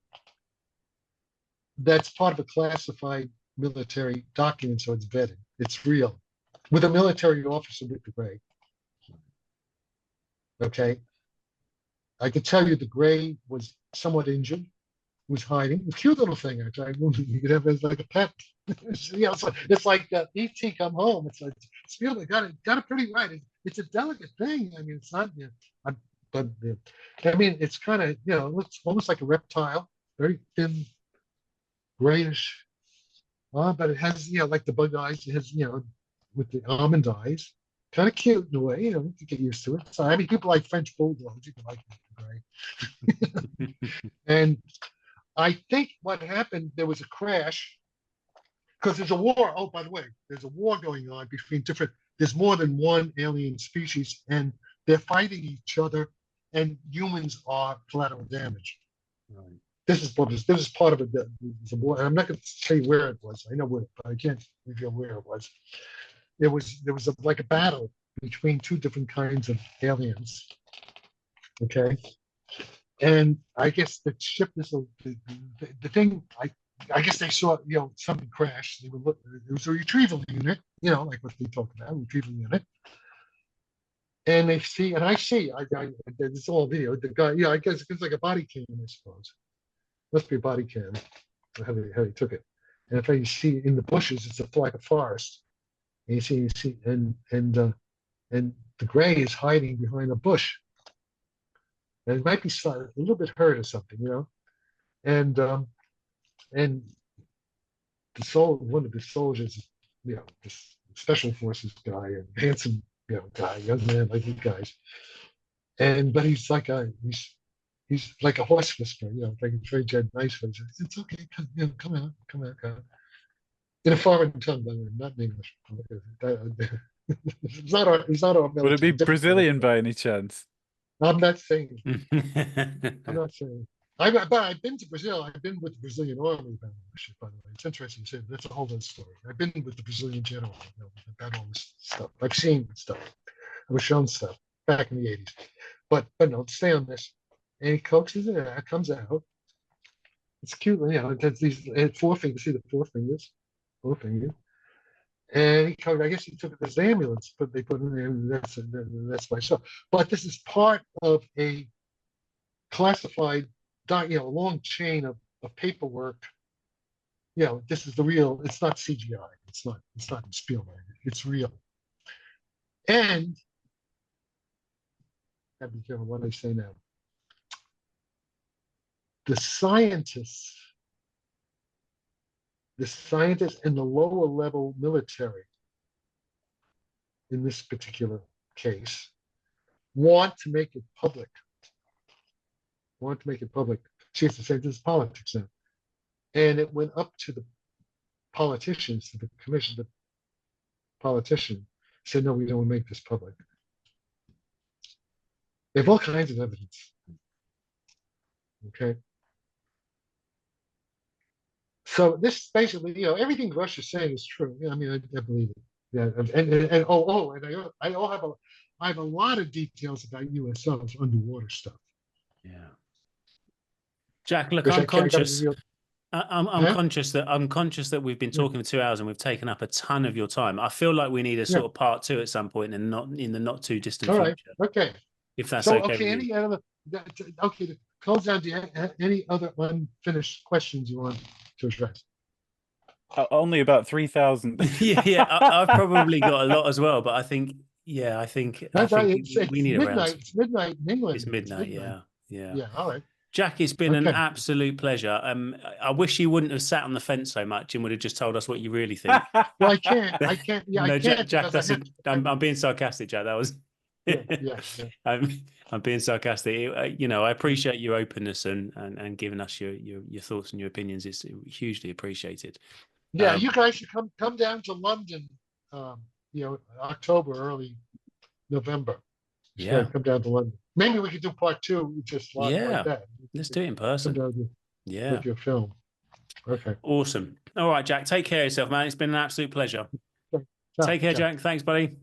That's part of a classified military document, so it's vetted. It's real, with a military officer with the grey. Okay. I can tell you the grey was somewhat injured, was hiding. A cute little thing, actually. You could have it as like a pet. It's like E.T. come home. It's beautiful. Got it pretty right. It's a delicate thing. I mean, it's not. I mean, it's kind of, it looks almost like a reptile, very thin, grayish. But it has, like the bug eyes. It has, with the almond eyes. Kind of cute in a way, you get used to it. So, I mean, people like French bulldogs, you can like the gray. And I think what happened, there was a crash, because there's a war. Oh, by the way, there's a war going on between there's more than one alien species, and they're fighting each other, and humans are collateral damage. Right. This is part of it. The war. I'm not going to say where it was. I know where, but I can't reveal where it was. There was like a battle between two different kinds of aliens. Okay, and I guess the ship is the thing. I guess they saw something crash. They were it was a retrieval unit, like what they talked about, retrieval unit. And they see, and I see, it's all video. The guy, I guess it's like a body cam, I suppose. Must be a body cam. How they took it. And if you see in the bushes, it's like a forest. And you see, and the gray is hiding behind a bush. And it might be a little bit hurt or something, And one of the soldiers, this special forces guy, a handsome, guy, young man like you guys. But he's like a horse whisperer, like a very nice voice. It's okay, come out. In a foreign tongue, by the way, not in English. It's not our military. Would it be Brazilian by any chance? I'm not saying. But I've been to Brazil. I've been with the Brazilian army, by the way. It's interesting to say. That's a whole other story. I've been with the Brazilian general about all this stuff. I've seen stuff. I was shown stuff back in the 80s. But no, stay on this. And he coaxes it out, comes out. It's cute, there's these four fingers. See the four fingers? Four fingers. And I guess he took it to the ambulance, but they put it in there. That's myself. But this is part of a classified, a long chain of paperwork. This is the real. It's not CGI. It's not in Spielberg. It's real. And I have to be careful what I say now. The scientists in the lower level military, in this particular case, want to make it public. She has to say this is politics now. And it went up to the politicians, to the commission. The politician said, no, we don't want to make this public. They have all kinds of evidence. Okay. So this basically, everything Grusch is saying is true. I mean, I believe it. Yeah, and I have a lot of details about USOs underwater stuff. Yeah. Jack, look, I'm conscious. I'm conscious that we've been talking for 2 hours and we've taken up a ton of your time. I feel like we need a sort of part 2 at some point, and not in the not too distant future. Okay. If that's okay. To close down, do you have any other unfinished questions you want to address? Only about 3,000. yeah. I've probably got a lot as well, but I think we need midnight. It's midnight in England. It's midnight. Yeah. All right. Jack, it's been an absolute pleasure. I wish you wouldn't have sat on the fence so much and would have just told us what you really think. Well, I can't. Yeah, no, I can't. Jack, I'm being sarcastic, Jack. That was. I'm being sarcastic. I appreciate your openness and giving us your thoughts and your opinions. It's hugely appreciated. Yeah, you guys should come down to London. October, early November. Yeah, come down to London. Maybe we could do part 2 just like that. Let's do it in person. With your film. Okay. Awesome. All right, Jack. Take care of yourself, man. It's been an absolute pleasure. Take care, Jack. Thanks, buddy.